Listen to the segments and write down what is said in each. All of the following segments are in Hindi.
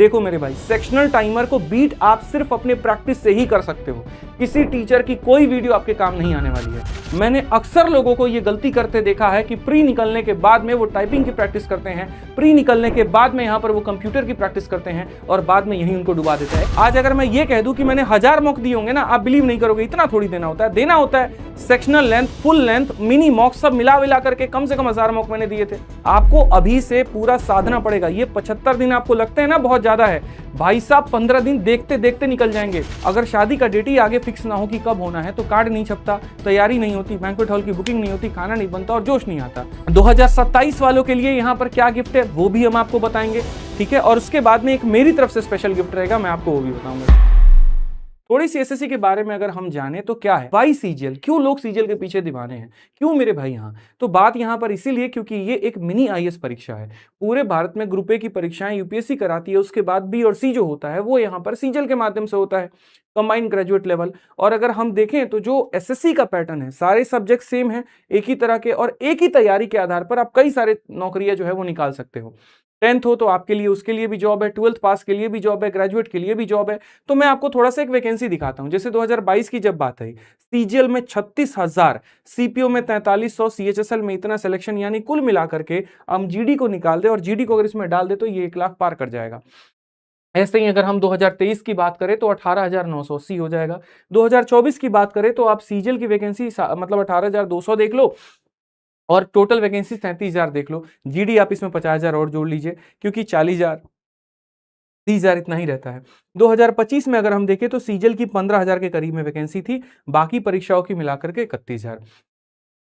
देखो मेरे भाई, सेक्शनल टाइमर को बीट आप सिर्फ अपने प्रैक्टिस से ही कर सकते हो। किसी टीचर की कोई वीडियो आपके काम नहीं आने वाली है। मैंने अक्सर लोगों को ये गलती करते देखा है कि प्री निकलने के बाद में वो टाइपिंग की प्रैक्टिस करते हैं, प्री निकलने के बाद में यहाँ पर वो कंप्यूटर की प्रैक्टिस करते हैं और बाद में यही उनको डुबा देता है। आज अगर मैं ये कह दूं कि मैंने 1000 मॉक दिए होंगे ना, आप बिलीव नहीं करोगे। इतना थोड़ी देना होता है, देना होता है sectional length, full length, mini mock सब मिला करके कम से कम 1000 मॉक मैंने दिए थे। आपको अभी से पूरा साधना पड़ेगा। ये 75 दिन आपको लगते हैं ना बहुत ज्यादा है, भाई साहब 15 दिन देखते देखते निकल जाएंगे। अगर शादी का डेट ही आगे फिक्स ना हो कि कब होना है तो कार्ड नहीं छपता, तैयारी नहीं होती, बैंक्वेट हॉल की बुकिंग नहीं होती, खाना नहीं बनता और जोश नहीं आता। 2027 वालों के लिए यहाँ पर क्या गिफ्ट है वो भी हम आपको बताएंगे, ठीक है। और उसके बाद में एक मेरी तरफ से स्पेशल गिफ्ट रहेगा, मैं आपको वो भी बताऊंगा। थोड़ी सी एसएससी के बारे में अगर हम जाने तो क्या है वाई सीजीएल, क्यों लोग सीजीएल के पीछे दीवाने हैं, क्यों मेरे भाई यहाँ। तो बात यहाँ पर इसीलिए क्योंकि ये एक मिनी आईएएस परीक्षा है। पूरे भारत में ग्रुप ए की परीक्षाएं यूपीएससी कराती है, उसके बाद बी और सी जो होता है वो यहाँ पर सीजीएल के माध्यम से होता है, कंबाइंड ग्रेजुएट लेवल। और अगर हम देखें तो जो एसएससी का पैटर्न है, सारे सब्जेक्ट सेम है, एक ही तरह के, और एक ही तैयारी के आधार पर आप कई सारे नौकरियां जो है वो निकाल सकते हो। 10th हो तो आपके लिए उसके लिए भी जॉब है, 12th पास के लिए भी जॉब है, ग्रेजुएट के लिए भी जॉब है। तो मैं आपको थोड़ा सा एक वैकेंसी दिखाता हूं। जैसे 2022 की जब बात आई, सीजीएल में 36,000, सीपीओ में 4300, सीएचएसएल में इतना सिलेक्शन, यानी कुल मिलाकर के हम जीडी को निकाल दे और जीडी को अगर इसमें डाल दे तो ये 1 लाख पार कर जाएगा। ऐसे ही अगर हम 2023 की बात करें तो 18,980 हो जाएगा। 2024 की बात करें तो आप सीजीएल की वैकेंसी मतलब 18,200 देख लो और टोटल वैकेंसी 37,000 देख लो। जीडी आप इसमें 50,000 और जोड़ लीजिए क्योंकि 40,000 30,000 इतना ही रहता है। 2025 में अगर हम देखें तो सीजीएल की 15,000 के करीब में वैकेंसी थी, बाकी परीक्षाओं की मिलाकर के 31,000।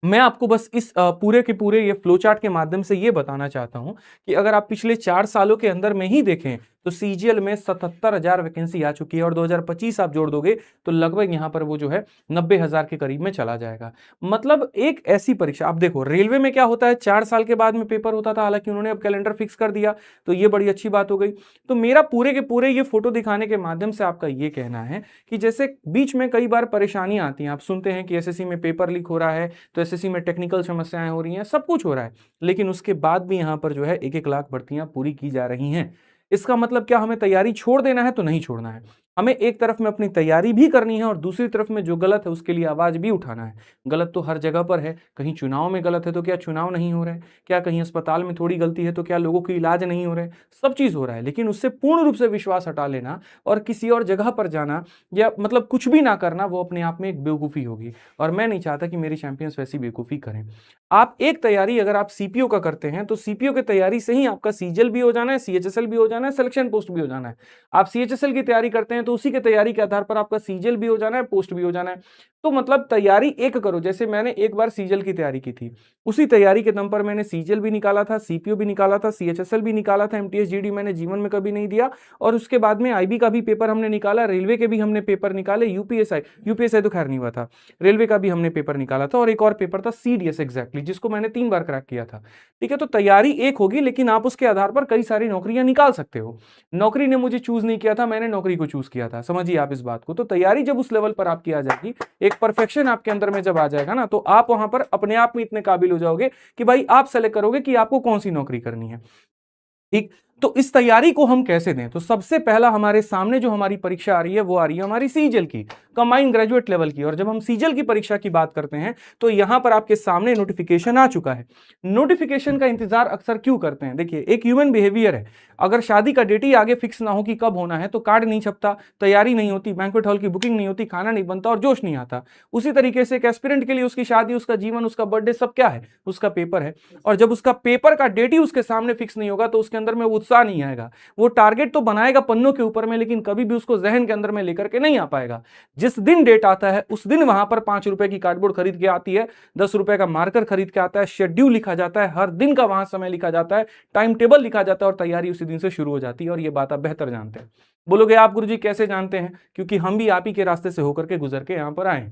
मैं आपको बस इस पूरे के पूरे ये फ्लो चार्ट के माध्यम से ये बताना चाहता हूं कि अगर आप पिछले 4 सालों के अंदर में ही देखें तो सीजीएल में 77,000 वैकेंसी आ चुकी है और 2025 आप जोड़ दोगे तो लगभग यहां पर वो जो है 90,000 के करीब में चला जाएगा। मतलब एक ऐसी परीक्षा, आप देखो रेलवे में क्या होता है, 4 साल के बाद में पेपर होता था, हालांकि उन्होंने अब कैलेंडर फिक्स कर दिया तो ये बड़ी अच्छी बात हो गई। तो मेरा पूरे के पूरे ये फोटो दिखाने के माध्यम से आपका ये कहना है कि जैसे बीच में कई बार परेशानियां आती हैं, आप सुनते हैं कि एसएससी में पेपर लीक हो रहा है, तो एसएससी में टेक्निकल समस्याएं हो रही हैं, सब कुछ हो रहा है, लेकिन उसके बाद भी यहां पर जो है 1-1 लाख भर्तियां पूरी की जा रही हैं। इसका मतलब क्या हमें तैयारी छोड़ देना है? तो नहीं छोड़ना है। हमें एक तरफ में अपनी तैयारी भी करनी है और दूसरी तरफ में जो गलत है उसके लिए आवाज भी उठाना है। गलत तो हर जगह पर है, कहीं चुनाव में गलत है तो क्या चुनाव नहीं हो रहा है, क्या कहीं अस्पताल में थोड़ी गलती है तो क्या लोगों की इलाज नहीं हो रहा है, सब चीज हो रहा है। लेकिन उससे पूर्ण रूप से विश्वास हटा लेना और किसी और जगह पर जाना या मतलब कुछ भी ना करना, वो अपने आप में एक बेवकूफ़ी होगी और मैं नहीं चाहता कि मेरी चैंपियंस वैसी बेवकूफ़ी करें। आप एक तैयारी अगर आप सीपीओ का करते हैं तो सीपीओ की तैयारी से ही आपका सीजीएल भी हो जाना है, सीएचएसएल भी हो जाना है, सिलेक्शन पोस्ट भी हो जाना है। आप सीएचएसएल की तैयारी करते हैं तो उसी के तैयारी के आधार पर आपका सीजीएल भी हो जाना है, पोस्ट भी हो जाना है। तो मतलब तैयारी एक करो। जैसे मैंने एक बार सीजीएल की तैयारी की थी, उसी तैयारी के दम पर मैंने सीजीएल भी निकाला था, सीपीओ भी निकाला था, सीएचएसएल भी निकाला था, एमटीएस जीडी मैंने जीवन में कभी नहीं दिया और उसके बाद में आईबी का भी पेपर हमने निकाला, रेलवे के भी हमने पेपर निकाले, यूपीएसआई तो खैर नहीं हुआ था, रेलवे का भी हमने पेपर निकाला था और एक और पेपर था सीडीएस एग्जैक्टली, जिसको मैंने 3 बार क्रैक किया था। ठीक है, तो तैयारी एक होगी लेकिन आप उसके आधार पर कई सारी नौकरियां निकाल सकते हो। नौकरी ने मुझे चूज नहीं किया था, मैंने नौकरी को चूज किया था, समझिए आप इस बात को। तो तैयारी जब उस लेवल पर आपकी आ जाएगी, एक परफेक्शन आपके अंदर में जब आ जाएगा ना, तो आप वहां पर अपने आप में इतने काबिल हो जाओगे कि भाई आप सेलेक्ट करोगे कि आपको कौन सी नौकरी करनी है। ठीक, तो इस तैयारी को हम कैसे दें? तो सबसे पहला हमारे सामने जो हमारी परीक्षा आ रही है वो आ रही है हमारी सीजीएल की, कंबाइंड ग्रेजुएट लेवल की। और जब हम सीजीएल की परीक्षा की बात करते हैं तो यहां पर आपके सामने नोटिफिकेशन आ चुका है। नोटिफिकेशन का इंतजार अक्सर क्यों करते हैं? देखिए, एक ह्यूमन बिहेवियर है, अगर शादी का डेट ही आगे फिक्स ना हो कि कब होना है तो कार्ड नहीं छपता, तैयारी नहीं होती, बैंक्वेट हॉल की बुकिंग नहीं होती, खाना नहीं बनता और जोश नहीं आता। उसी तरीके से एक एस्पिरेंट के लिए उसकी शादी, उसका जीवन, उसका बर्थडे सब क्या है? उसका पेपर है। और जब उसका पेपर का डेट ही उसके सामने फिक्स नहीं होगा तो उसके अंदर में उत्साह नहीं आएगा। वो टारगेट तो बनाएगा पन्नों के ऊपर में, लेकिन कभी भी उसको जहन के अंदर में लेकर के नहीं आ पाएगा। जिस दिन डेट आता है उस दिन वहां पर 5 रुपए की कार्डबोर्ड खरीद के आती है, 10 रुपए का मार्कर खरीद के आता है, शेड्यूल लिखा जाता है, हर दिन का वहां समय लिखा जाता है, टाइम टेबल लिखा जाता है और तैयारी उसी दिन से शुरू हो जाती है। और ये बात आप बेहतर जानते हैं। बोलोगे आप गुरुजी कैसे जानते हैं? क्योंकि हम भी आप ही के रास्ते से होकर के गुजर के यहां पर आए।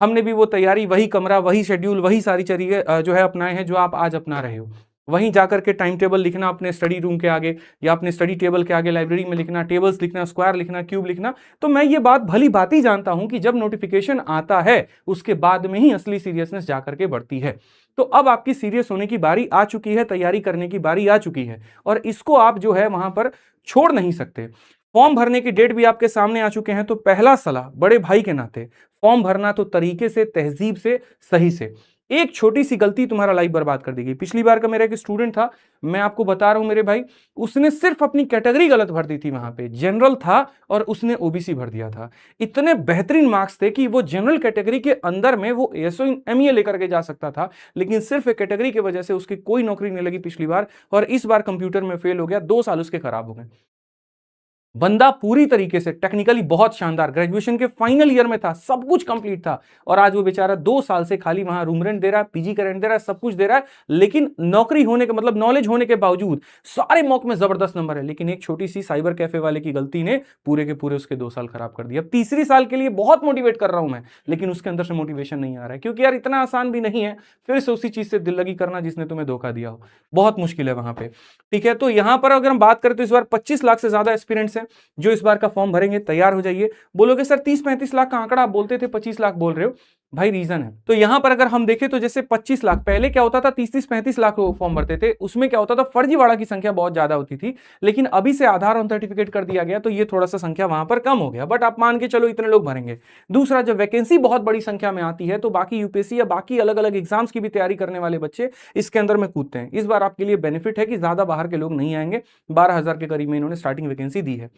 हमने भी वो तैयारी, वही कमरा, वही शेड्यूल, वही सारी चीजें जो है अपनाए हैं जो आप आज अपना रहे हो। वहीं जाकर के टाइम टेबल लिखना अपने स्टडी रूम के आगे या अपने स्टडी टेबल के आगे लाइब्रेरी में लिखना, टेबल्स लिखना, स्क्वायर लिखना, क्यूब लिखना। तो मैं ये बात भली बात ही जानता हूं कि जब नोटिफिकेशन आता है उसके बाद में ही असली सीरियसनेस जाकर के बढ़ती है। तो अब आपकी सीरियस होने की बारी आ चुकी है, तैयारी करने की बारी आ चुकी है और इसको आप जो है वहां पर छोड़ नहीं सकते। फॉर्म भरने की डेट भी आपके सामने आ चुके हैं, तो पहला सलाह बड़े भाई के नाते फॉर्म भरना तो तरीके से, तहजीब से, सही से। एक छोटी सी गलती तुम्हारा लाइफ बर्बाद कर देगी। पिछली बार का मेरा एक स्टूडेंट था, मैं आपको बता रहा हूं मेरे भाई, उसने सिर्फ अपनी कैटेगरी गलत भर दी थी, वहां पे जनरल था और उसने ओबीसी भर दिया था। इतने बेहतरीन मार्क्स थे कि वो जनरल कैटेगरी के अंदर में वो एसओ एमईए लेकर के जा सकता था, लेकिन सिर्फ एक कैटेगरी की वजह से उसकी कोई नौकरी नहीं लगी पिछली बार, और इस बार कंप्यूटर में फेल हो गया। 2 साल उसके खराब हो गए। बंदा पूरी तरीके से टेक्निकली बहुत शानदार, ग्रेजुएशन के फाइनल ईयर में था, सब कुछ कंप्लीट था, और आज वो बेचारा 2 साल से खाली वहां रूम रेंट दे रहा है, पीजी का रेंट दे रहा है, सब कुछ दे रहा है, लेकिन नौकरी होने के मतलब नॉलेज होने के बावजूद सारे मॉक में जबरदस्त नंबर है, लेकिन एक छोटी सी साइबर कैफे वाले की गलती ने पूरे के पूरे उसके 2 साल खराब कर दिया। अब तीसरी साल के लिए बहुत मोटिवेट कर रहा हूं मैं, लेकिन उसके अंदर से मोटिवेशन नहीं आ रहा है, क्योंकि यार इतना आसान भी नहीं है फिर से उसी चीज से दिल लगी करना जिसने तुम्हें धोखा दिया हो, बहुत मुश्किल है वहां पे। ठीक है, तो यहां पर अगर हम बात करें तो इस बार 25 लाख से ज्यादा एस्पिरेंट्स हैं जो इस बार फॉर्म भरेंगे। तैयार हो जाइए। बोलोगे सर 30-35 लाख का आंकड़ा आप बोलते थे, 25 लाख बोल रहे हो, भाई रीजन है। तो यहां पर अगर हम देखें तो जैसे 25 लाख, पहले क्या होता था 30-35 लाख लोग फॉर्म भरते थे, उसमें क्या होता था फर्जीवाड़ा की संख्या बहुत ज्यादा होती थी, लेकिन अभी से आधार और सर्टिफिकेट कर दिया गया तो ये थोड़ा सा संख्या वहां पर कम हो गया, बट आप मान के चलो इतने लोग भरेंगे। दूसरा, जब वैकेंसी बहुत बड़ी संख्या में आती है तो बाकी यूपीएससी या बाकी अलग अलग एग्जाम्स की भी तैयारी करने वाले बच्चे इसके अंदर में कूदते हैं। इस बार आपके लिए बेनिफिट है कि ज्यादा बाहर के लोग नहीं आएंगे, 12,000 के करीब में इन्होंने स्टार्टिंग वैकेंसी दी है।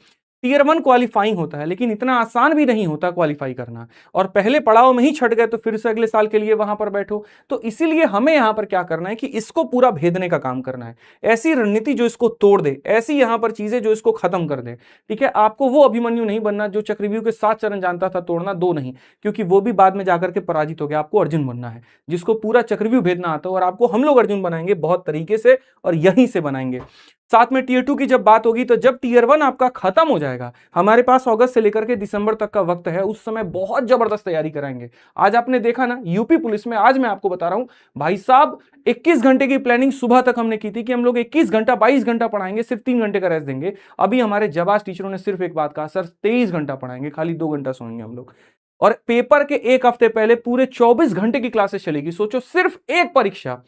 टीयर 1 क्वालिफाइंग होता है, लेकिन इतना आसान भी नहीं होता क्वालिफाई करना, और पहले पड़ाव में ही छट गए तो फिर से अगले साल के लिए वहां पर बैठो। तो इसीलिए हमें यहां पर क्या करना है कि इसको पूरा भेदने का काम करना है, ऐसी रणनीति जो इसको तोड़ दे, ऐसी यहां पर चीजें जो इसको खत्म कर दे। ठीक है, आपको वो अभिमन्यु नहीं बनना जो चक्रव्यूह के 7 चरण जानता था तोड़ना, 2 नहीं, क्योंकि वो भी बाद में जाकर के पराजित हो गया। आपको अर्जुन बनना है जिसको पूरा चक्रव्यूह भेदना आता है, और आपको हम लोग अर्जुन बनाएंगे बहुत तरीके से, और यहीं से बनाएंगे। साथ में टीयर 2 की जब बात होगी तो जब टीयर 1 आपका खत्म हो जाएगा, हमारे पास अगस्त से लेकर के दिसंबर तक का वक्त है, उस समय बहुत जबरदस्त तैयारी कराएंगे। आज आपने देखा ना यूपी पुलिस में, आज मैं आपको बता रहा हूं भाई साहब, 21 घंटे की प्लानिंग सुबह तक हमने की थी कि हम लोग 21 घंटा 22 घंटा पढ़ाएंगे, सिर्फ 3 घंटे का रेस्ट देंगे। अभी हमारे जाबाज टीचरों ने सिर्फ एक बात कहा, सर 23 घंटा पढ़ाएंगे, खाली 2 घंटा सोएंगे हम लोग। और पेपर के एक हफ्ते पहले पूरे 24 घंटे की क्लासेस चलेगी। सोचो, सिर्फ एक परीक्षा,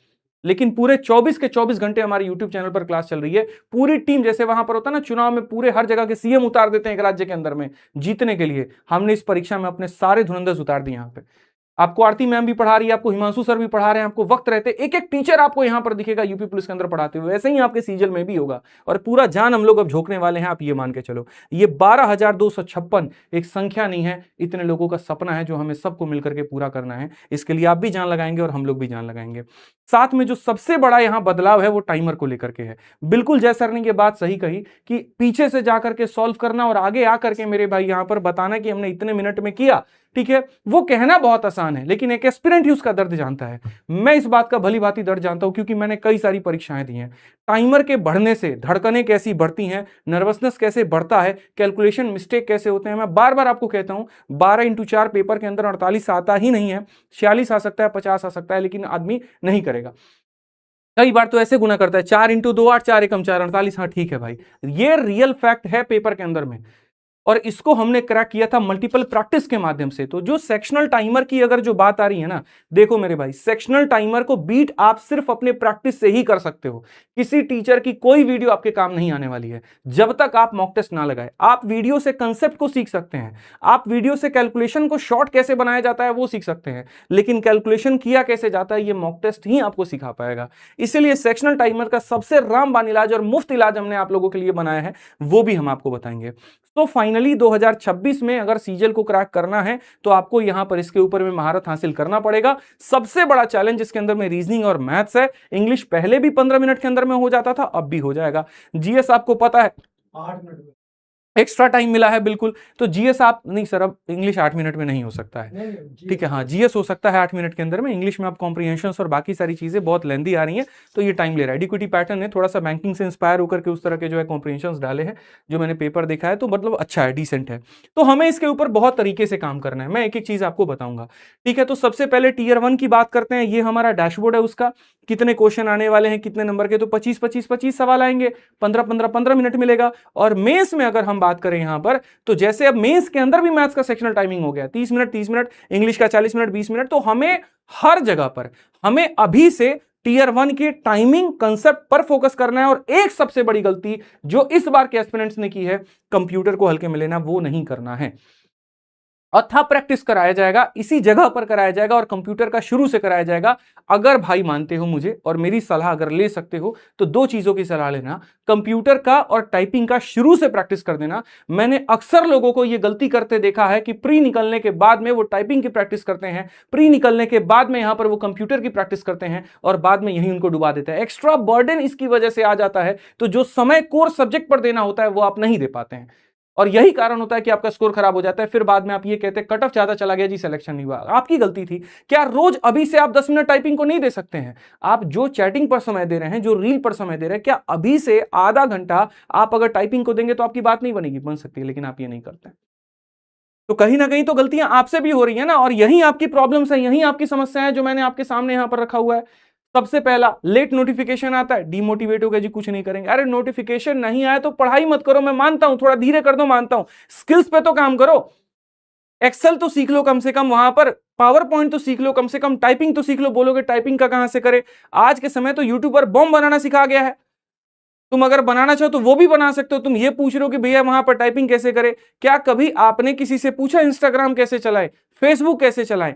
लेकिन पूरे 24 के 24 घंटे हमारे YouTube चैनल पर क्लास चल रही है। पूरी टीम, जैसे वहां पर होता है ना चुनाव में पूरे हर जगह के सीएम उतार देते हैं एक राज्य के अंदर में जीतने के लिए, हमने इस परीक्षा में अपने सारे धुरंधर उतार दिए। यहाँ पे आपको आरती मैम भी पढ़ा रही है, आपको हिमांशु सर भी पढ़ा रहे हैं, आपको वक्त रहते एक एक टीचर आपको यहां पर दिखेगा यूपी पुलिस के अंदर पढ़ाते हुए। ऐसे ही आपके सीजल में भी होगा, और पूरा जान हम लोग अब झोंकने वाले हैं, आप ये मान के चलो। ये 12,256 एक संख्या नहीं है, इतने लोगों का सपना है जो हमें सबको मिलकर के पूरा करना है। इसके लिए आप भी जान लगाएंगे और हम लोग भी जान लगाएंगे। साथ में जो सबसे बड़ा यहां बदलाव है वो टाइमर को लेकर के है। बिल्कुल जय सर ने ये बात सही कही कि पीछे से जाकर के सॉल्व करना और आगे आकर के मेरे भाई यहां पर बताना कि हमने इतने मिनट में किया, ठीक है, वो कहना बहुत आसान है, लेकिन एक एस्पिरेंट ही उसका दर्द जानता है। मैं इस बात का भली भांति दर्द जानता हूं, क्योंकि मैंने कई सारी परीक्षाएं दी हैं। टाइमर के बढ़ने से धड़कनें कैसी बढ़ती हैं, नर्वसनेस कैसे बढ़ता है, कैलकुलेशन मिस्टेक कैसे होते हैं। मैं बार बार आपको कहता हूं 12x4 पेपर के अंदर 48 आता ही नहीं है, 46 आ सकता है, 50 आ सकता है, लेकिन आदमी नहीं करेगा। कई बार तो ऐसे गुना करता है 4x2 8, 4 एकम 4, 48। हाँ ठीक है भाई, ये रियल फैक्ट है पेपर के अंदर में, और इसको हमने क्रैक किया था मल्टीपल प्रैक्टिस के माध्यम से। तो जो सेक्शनल टाइमर की अगर जो बात आ रही है ना, देखो मेरे भाई, सेक्शनल टाइमर को बीट आप सिर्फ अपने प्रैक्टिस से ही कर सकते हो। किसी टीचर की कोई वीडियो आपके काम नहीं आने वाली है जब तक आप मॉक टेस्ट ना लगाए। आप वीडियो से कंसेप्ट को सीख सकते हैं, आप वीडियो से कैलकुलेशन को शॉर्ट कैसे बनाया जाता है वो सीख सकते हैं, लेकिन कैलकुलेशन किया कैसे जाता है ये मॉक टेस्ट ही आपको सिखा पाएगा। इसीलिए सेक्शनल टाइमर का सबसे रामबाण इलाज और मुफ्त इलाज हमने आप लोगों के लिए बनाया है, वो भी हम आपको बताएंगे। तो फाइनली 2026 में अगर सीजल को क्रैक करना है तो आपको यहां पर इसके ऊपर में महारत हासिल करना पड़ेगा। सबसे बड़ा चैलेंज इसके अंदर में रीजनिंग और मैथ्स है। इंग्लिश पहले भी 15 मिनट के अंदर में हो जाता था, अब भी हो जाएगा। जीएस आपको पता है 8 मिनट में एक्स्ट्रा टाइम मिला है, बिल्कुल। तो जीएस आप नहीं सर, अब इंग्लिश 8 मिनट में नहीं हो सकता है, ठीक है। हाँ, जीएस हो सकता है 8 मिनट के अंदर में, इंग्लिश में आप कॉम्प्रिहेंशन और बाकी सारी चीजें बहुत लेंदी आ रही हैं, तो ये टाइम ले रहा है। एडिक्विटी पैटर्न है, थोड़ा सा बैंकिंग से इंस्पायर होकर के उस तरह के जो है कॉम्प्रिहेंशन डाले हैं, जो मैंने पेपर देखा है, तो मतलब अच्छा है, डिसेंट है। तो हमें इसके ऊपर बहुत तरीके से काम करना है, मैं एक एक चीज आपको बताऊंगा, ठीक है। तो सबसे पहले टीयर 1 की बात करते हैं। ये हमारा डैशबोर्ड है, उसका कितने क्वेश्चन आने वाले हैं, कितने नंबर के, तो 25-25-25 सवाल आएंगे, 15-15-15 मिनट मिलेगा। और मेंस में अगर हम बात करें यहां पर, तो जैसे अब मेंस के अंदर भी मैथ्स का सेक्शनल टाइमिंग हो गया 30 मिनट 30 मिनट, इंग्लिश का 40 मिनट 20 मिनट, तो हमें हर जगह पर हमें अभी से टीयर 1 की टाइमिंग कंसेप्ट पर फोकस करना है। और एक सबसे बड़ी गलती जो इस बार के एस्पिरेंट्स ने की है, कंप्यूटर को हल्के में लेना, वो नहीं करना है। अथा प्रैक्टिस कराया जाएगा, इसी जगह पर कराया जाएगा और कंप्यूटर का शुरू से कराया जाएगा। अगर भाई मानते हो मुझे और मेरी सलाह अगर ले सकते हो तो दो चीजों की सलाह लेना, कंप्यूटर का और टाइपिंग का शुरू से प्रैक्टिस कर देना। मैंने अक्सर लोगों को यह गलती करते देखा है कि प्री निकलने के बाद में वो टाइपिंग की प्रैक्टिस करते हैं, प्री निकलने के बाद में यहां पर वो कंप्यूटर की प्रैक्टिस करते हैं और बाद में यही उनको डुबा देता है। एक्स्ट्रा बर्डन इसकी वजह से आ जाता है, तो जो समय कोर सब्जेक्ट पर देना होता है वो आप नहीं दे पाते हैं और यही कारण होता है कि आपका स्कोर खराब हो जाता है। फिर बाद में आप ये कहते हैं कट ऑफ ज्यादा चला गया जी, सिलेक्शन नहीं हुआ। आपकी गलती थी। क्या रोज अभी से आप 10 मिनट टाइपिंग को नहीं दे सकते हैं? आप जो चैटिंग पर समय दे रहे हैं, जो रील पर समय दे रहे हैं, क्या अभी से आधा घंटा आप अगर टाइपिंग को देंगे तो आपकी बात नहीं बनेगी? बन सकती है, लेकिन आप ये नहीं करते। तो कहीं ना कहीं तो गलतियां आपसे भी हो रही है ना, और यही आपकी प्रॉब्लम्स है, यही आपकी समस्या है जो मैंने आपके सामने यहां पर रखा हुआ है। सबसे पहला, लेट नोटिफिकेशन आता है, डिमोटिवेट हो गया जी, कुछ नहीं करेंगे। अरे नोटिफिकेशन नहीं आया तो पढ़ाई मत करो, मैं मानता हूं, थोड़ा धीरे कर दो, मानता हूं, स्किल्स पे तो काम करो। एक्सेल तो सीख लो कम से कम, वहां पर पावर पॉइंट तो सीख लो कम से कम, टाइपिंग तो सीख लो। बोलोगे टाइपिंग का कहां से करे? आज के समय तो यूट्यूब पर बॉम्ब बनाना सिखा गया है। तुम अगर बनाना चाहो तो वो भी बना सकते हो। तुम ये पूछ रहे हो कि भैया वहां पर टाइपिंग कैसे करे? क्या कभी आपने किसी से पूछा इंस्टाग्राम कैसे चलाए, फेसबुक कैसे चलाएं?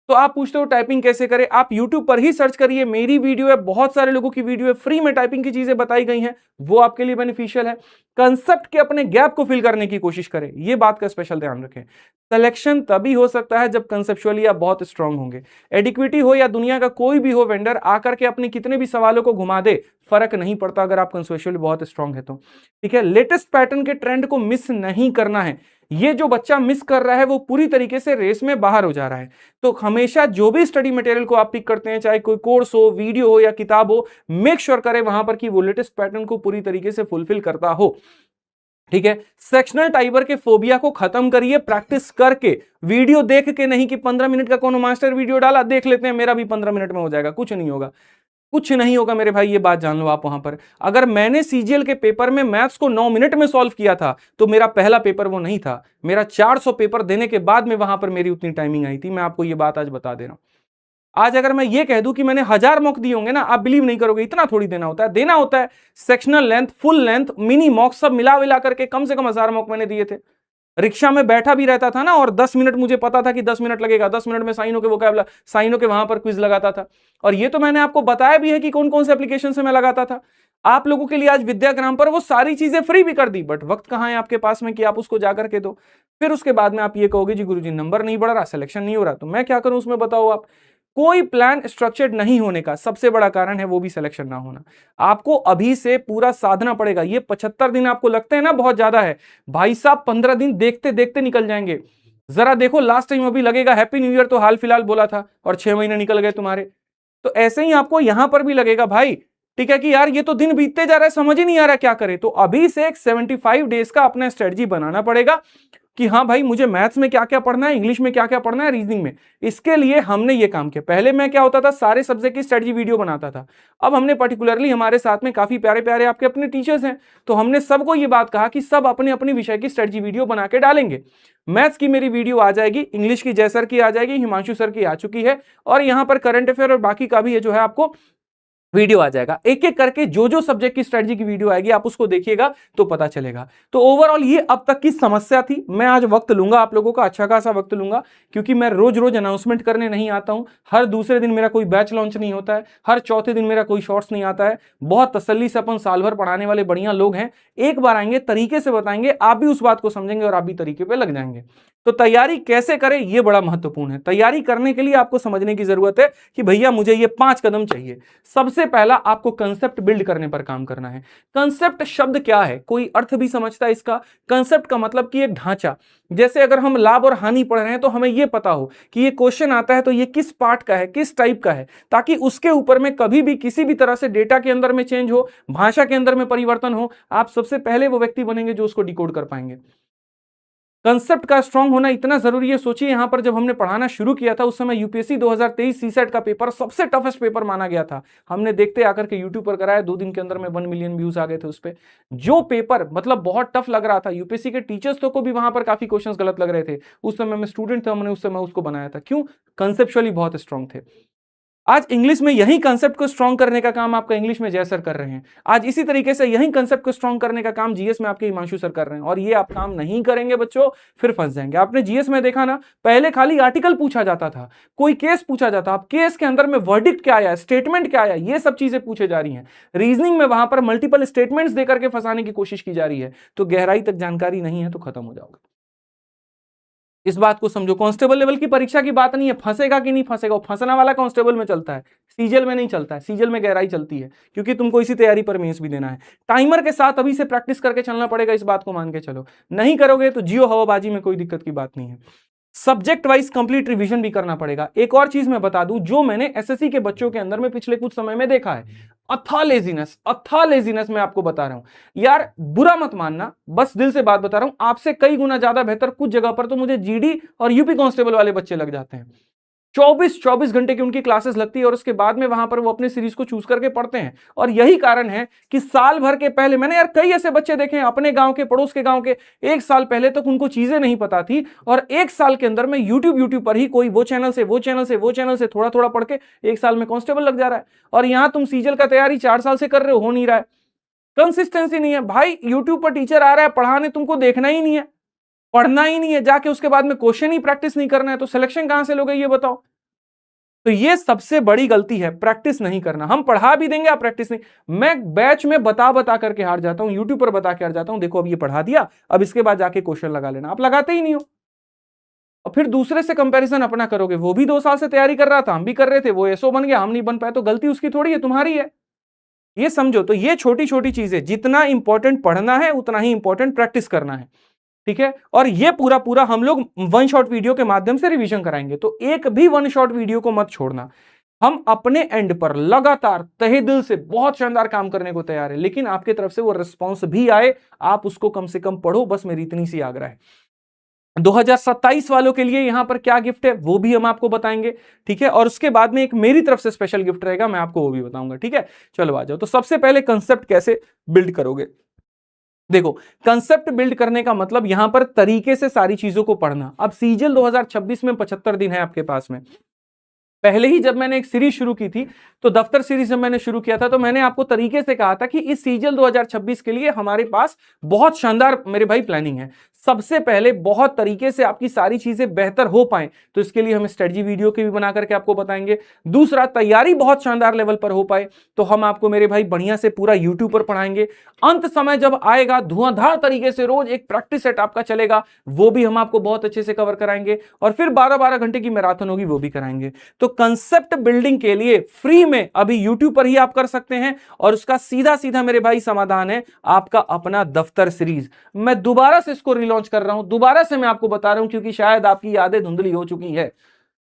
तो आप पूछते हो टाइपिंग कैसे करें? आप YouTube पर ही सर्च करिए, मेरी वीडियो है, बहुत सारे लोगों की वीडियो है, फ्री में टाइपिंग की चीजें बताई गई हैं, वो आपके लिए बेनिफिशियल है। कंसेप्ट के अपने गैप को फिल करने की कोशिश करें, ये बात का स्पेशल ध्यान रखें। सिलेक्शन तभी हो सकता है जब कंसेप्चुअली आप बहुत स्ट्रांग होंगे। एडिक्विटी हो या दुनिया का कोई भी हो वेंडर, आकर के अपने कितने भी सवालों को घुमा दे, फर्क नहीं पड़ता अगर आप कंसेप्चुअली बहुत स्ट्रांग है तो। ठीक है, लेटेस्ट पैटर्न के ट्रेंड को मिस नहीं करना है। ये जो बच्चा मिस कर रहा है वो पूरी तरीके से रेस में बाहर हो जा रहा है। तो हमेशा जो भी स्टडी मटेरियल को आप पिक करते हैं, चाहे कोई कोर्स हो, वीडियो हो या किताब हो, मेक श्योर करें वहां पर कि वो लेटेस्ट पैटर्न को पूरी तरीके से फुलफिल करता हो। ठीक है, सेक्शनल टाइपर के फोबिया को खत्म करिए प्रैक्टिस करके, वीडियो देख के नहीं कि 15 मिनट का कोनो मास्टर वीडियो डाला, देख लेते हैं, मेरा भी 15 मिनट में हो जाएगा। कुछ नहीं होगा, कुछ नहीं होगा मेरे भाई, ये बात जान लो आप। वहां पर अगर मैंने सीजीएल के पेपर में मैथ्स को 9 मिनट में सॉल्व किया था तो मेरा पहला पेपर वो नहीं था। मेरा 400 पेपर देने के बाद में वहां पर मेरी उतनी टाइमिंग आई थी। मैं आपको ये बात आज बता दे रहा हूं। आज अगर मैं ये कह दूं कि मैंने 1000 मॉक दिए होंगे ना, आप बिलीव नहीं करोगे, इतना थोड़ी देना होता है। देना होता है sectional length, full length, mini mock, सब मिला विला करके कम से कम 1000 मॉक मैंने दिए थे। रिक्शा में बैठा भी रहता था ना, और 10 मिनट मुझे पता था कि 10 मिनट लगेगा, 10 मिनट में साइनों के वोकैबुलरी, साइनों के वहां पर क्विज लगाता था। और ये तो मैंने आपको बताया भी है कि कौन कौन से एप्लीकेशन से मैं लगाता था। आप लोगों के लिए आज विद्याग्राम पर वो सारी चीजें फ्री भी कर दी, बट वक्त कहां है आपके पास में कि आप उसको जाकर के दो। फिर उसके बाद में आप ये कहोगे जी गुरुजी नंबर नहीं बढ़ रहा, सिलेक्शन नहीं हो रहा, तो मैं क्या करूं उसमें, बताओ आप। कोई प्लान स्ट्रक्चर्ड नहीं होने का सबसे बड़ा कारण है वो भी सिलेक्शन ना होना। आपको अभी से पूरा साधना पड़ेगा। ये 75 दिन आपको लगते हैं ना बहुत ज्यादा है, भाई साहब 15 दिन देखते देखते निकल जाएंगे। जरा देखो, लास्ट टाइम अभी लगेगा हैप्पी न्यू ईयर तो हाल फिलहाल बोला था और 6 महीने निकल गए तुम्हारे। तो ऐसे ही आपको यहां पर भी लगेगा भाई, ठीक है, कि यार ये तो दिन बीतते जा रहा है, समझ ही नहीं आ रहा क्या करे। तो अभी से एक 75 डेज का अपना स्ट्रेटजी बनाना पड़ेगा कि हाँ भाई मुझे मैथ्स में क्या क्या पढ़ना है, इंग्लिश में क्या क्या पढ़ना है, रीजनिंग में। इसके लिए हमने ये काम किया। पहले मैं क्या होता था, सारे सब्जेक्ट की स्ट्रेटजी वीडियो बनाता था। अब हमने पर्टिकुलरली, हमारे साथ में काफी प्यारे प्यारे आपके अपने टीचर्स हैं, तो हमने सबको ये बात कहा कि सब अपने अपने विषय की स्ट्रेटजी वीडियो बना के डालेंगे। मैथ्स की मेरी वीडियो आ जाएगी, इंग्लिश की जय सर की आ जाएगी, हिमांशु सर की आ चुकी है, और यहाँ पर करंट अफेयर और बाकी का भी ये जो है आपको वीडियो आ जाएगा। एक एक करके जो जो सब्जेक्ट की स्ट्रेटजी की वीडियो आएगी आप उसको देखिएगा तो पता चलेगा। तो ओवरऑल ये अब तक की समस्या थी। मैं आज वक्त लूंगा आप लोगों का, अच्छा खासा वक्त लूंगा, क्योंकि मैं रोज रोज अनाउंसमेंट करने नहीं आता हूं। हर दूसरे दिन मेरा कोई बैच लॉन्च नहीं होता है, हर चौथे दिन मेरा कोई शॉर्ट्स नहीं आता है। बहुत तसल्ली से अपन साल भर पढ़ाने वाले बढ़िया लोग हैं, एक बार आएंगे, तरीके से बताएंगे, आप भी उस बात को समझेंगे और आप भी तरीके पे लग जाएंगे। तो तैयारी कैसे करें ये बड़ा महत्वपूर्ण है। तैयारी करने के लिए आपको समझने की जरूरत है कि भैया मुझे ये 5 कदम चाहिए। सबसे पहला, आपको कंसेप्ट बिल्ड करने पर काम करना है। कंसेप्ट शब्द क्या है, कोई अर्थ भी समझता है इसका? कंसेप्ट का मतलब कि एक ढांचा। जैसे अगर हम लाभ और हानि पढ़ रहे हैं तो हमें यह पता हो कि ये क्वेश्चन आता है तो ये किस पार्ट का है, किस टाइप का है, ताकि उसके ऊपर में कभी भी किसी भी तरह से डेटा के अंदर में चेंज हो, भाषा के अंदर में परिवर्तन हो, आप सबसे पहले वो व्यक्ति बनेंगे जो उसको डिकोड कर पाएंगे। कंसेप्ट का स्ट्रांग होना इतना जरूरी है। सोचिए, यहां पर जब हमने पढ़ाना शुरू किया था उस समय यूपीएससी 2023 सीसेट का पेपर सबसे टफेस्ट पेपर माना गया था। हमने देखते आकर के यूट्यूब पर कराया, 2 दिन के अंदर में 1 मिलियन व्यूज आ गए थे उस पे। जो पेपर मतलब बहुत टफ लग रहा था, यूपीएससी के टीचर्स तो को भी वहां पर काफी क्वेश्चंस गलत लग रहे थे। उस समय मैं स्टूडेंट था, हमने उस समय उसको बनाया था। क्यों? कंसेप्चुअली बहुत स्ट्रांग थे। आज इंग्लिश में यही कंसेप्ट को स्ट्रॉन्ग करने का काम आपका इंग्लिश में जय सर कर रहे हैं। आज इसी तरीके से यही कंसेप्ट को स्ट्रॉन्ग करने का काम जीएस में आपके हिमांशु सर कर रहे हैं। और ये आप काम नहीं करेंगे बच्चों, फिर फंस जाएंगे। आपने जीएस में देखा ना, पहले खाली आर्टिकल पूछा जाता था, कोई केस पूछा जाता, अब केस के अंदर में वर्डिक्ट क्या आया, स्टेटमेंट क्या आया, ये सब चीजें पूछे जा रही हैं। रीजनिंग में वहां पर मल्टीपल स्टेटमेंट्स देकर के फंसाने की कोशिश की जा रही है। तो गहराई तक जानकारी नहीं है तो खत्म हो जाओगे। इस बात को समझो। कांस्टेबल लेवल की परीक्षा की बात नहीं है फंसेगा कि नहीं फंसेगा, वो फंसना वाला कांस्टेबल में चलता है, सीजल में नहीं चलता है। सीजल में गहराई चलती है, क्योंकि तुमको इसी तैयारी पर मेंस भी देना है। टाइमर के साथ अभी से प्रैक्टिस करके चलना पड़ेगा, इस बात को मान के चलो। नहीं करोगे तो जियो हवाबाजी में, कोई दिक्कत की बात नहीं है। सब्जेक्ट वाइज कंप्लीट रिवीजन भी करना पड़ेगा। एक और चीज मैं बता दूं, जो मैंने एसएससी के बच्चों के अंदर में पिछले कुछ समय में देखा है, अथा लेजीनेस मैं आपको बता रहा हूं यार, बुरा मत मानना, बस दिल से बात बता रहा हूं। आपसे कई गुना ज्यादा बेहतर कुछ जगह पर तो मुझे जीडी और यूपी कांस्टेबल वाले बच्चे लग जाते हैं। 24 घंटे की उनकी क्लासेस लगती है और उसके बाद में वहां पर वो अपने सीरीज को चूज करके पढ़ते हैं। और यही कारण है कि साल भर के पहले मैंने यार कई ऐसे बच्चे देखे हैं अपने गांव के, पड़ोस के गांव के, एक साल पहले तक उनको चीजें नहीं पता थी और एक साल के अंदर में यूट्यूब पर ही कोई वो चैनल से थोड़ा थोड़ा पढ़ के एक साल में कांस्टेबल लग जा रहा है। और यहां तुम सीजल का तैयारी 4 साल से कर रहे हो नहीं रहा है। कंसिस्टेंसी नहीं है भाई। यूट्यूब पर टीचर आ रहा है पढ़ाने, तुमको देखना ही नहीं है, पढ़ना ही नहीं है, जाके उसके बाद में क्वेश्चन ही प्रैक्टिस नहीं करना है, तो सिलेक्शन कहां से लोगे ये बताओ। तो ये सबसे बड़ी गलती है, प्रैक्टिस नहीं करना। हम पढ़ा भी देंगे, आप प्रैक्टिस नहीं। मैं बैच में बता करके हार जाता हूं, यूट्यूब पर बता के हार जाता हूं, देखो अब ये पढ़ा दिया, अब इसके बाद जाके क्वेश्चन लगा लेना। आप लगाते ही नहीं हो और फिर दूसरे से कंपैरिजन अपना करोगे, वो भी 2 साल से तैयारी कर रहा था, हम भी कर रहे थे, वो एसओ बन गया, हम नहीं बन पाए, तो गलती उसकी थोड़ी है, तुम्हारी है। ये समझो। तो ये छोटी छोटी चीजें, जितना इंपॉर्टेंट पढ़ना है उतना ही इंपॉर्टेंट प्रैक्टिस करना है, ठीक है। और ये पूरा पूरा हम लोग वन शॉट वीडियो के माध्यम से रिवीजन कराएंगे, तो एक भी वन शॉट वीडियो को मत छोड़ना। हम अपने एंड पर लगातार तहे दिल से बहुत शानदार काम करने को तैयार है, लेकिन आपकी तरफ से वो रिस्पॉन्स भी आए, आप उसको कम से कम पढ़ो, बस मेरी इतनी सी आग्रह है। 2027 वालों के लिए यहां पर क्या गिफ्ट है वो भी हम आपको बताएंगे, ठीक है। और उसके बाद में एक मेरी तरफ से स्पेशल गिफ्ट रहेगा, मैं आपको वो भी बताऊंगा, ठीक है। चलो आ जाओ। तो सबसे पहले कंसेप्ट कैसे बिल्ड करोगे। देखो, कंसेप्ट बिल्ड करने का मतलब यहां पर तरीके से सारी चीजों को पढ़ना। अब सीजल 2026 में 75 दिन है आपके पास में। पहले ही जब मैंने एक सीरीज शुरू की थी, तो दफ्तर सीरीज जब मैंने शुरू किया था, तो मैंने आपको तरीके से कहा था कि इस सीजल 2026 के लिए हमारे पास बहुत शानदार मेरे भाई प्लानिंग है। सबसे पहले बहुत तरीके से आपकी सारी चीजें बेहतर हो पाए, तो इसके लिए हम स्ट्रेटजी वीडियो के भी बना करके आपको बताएंगे। दूसरा, तैयारी बहुत शानदार लेवल पर हो पाए, तो हम आपको मेरे भाई बढ़िया से पूरा यूट्यूब पर पढ़ाएंगे। अंत समय जब आएगा, धुआंधार तरीके से रोज एक प्रैक्टिस सेट आपका चलेगा, वो भी हम आपको बहुत अच्छे से कवर कराएंगे। और फिर 12-12 घंटे की मैराथन होगी, वो भी कराएंगे। तो कंसेप्ट बिल्डिंग के लिए फ्री में अभी यूट्यूब पर ही आप कर सकते हैं। और उसका सीधा सीधा मेरे भाई समाधान है आपका अपना दफ्तर सीरीज। मैं दोबारा से इसको लॉन्च कर रहा हूं, दोबारा से मैं आपको बता रहा हूं, क्योंकि शायद आपकी यादें धुंधली हो चुकी है।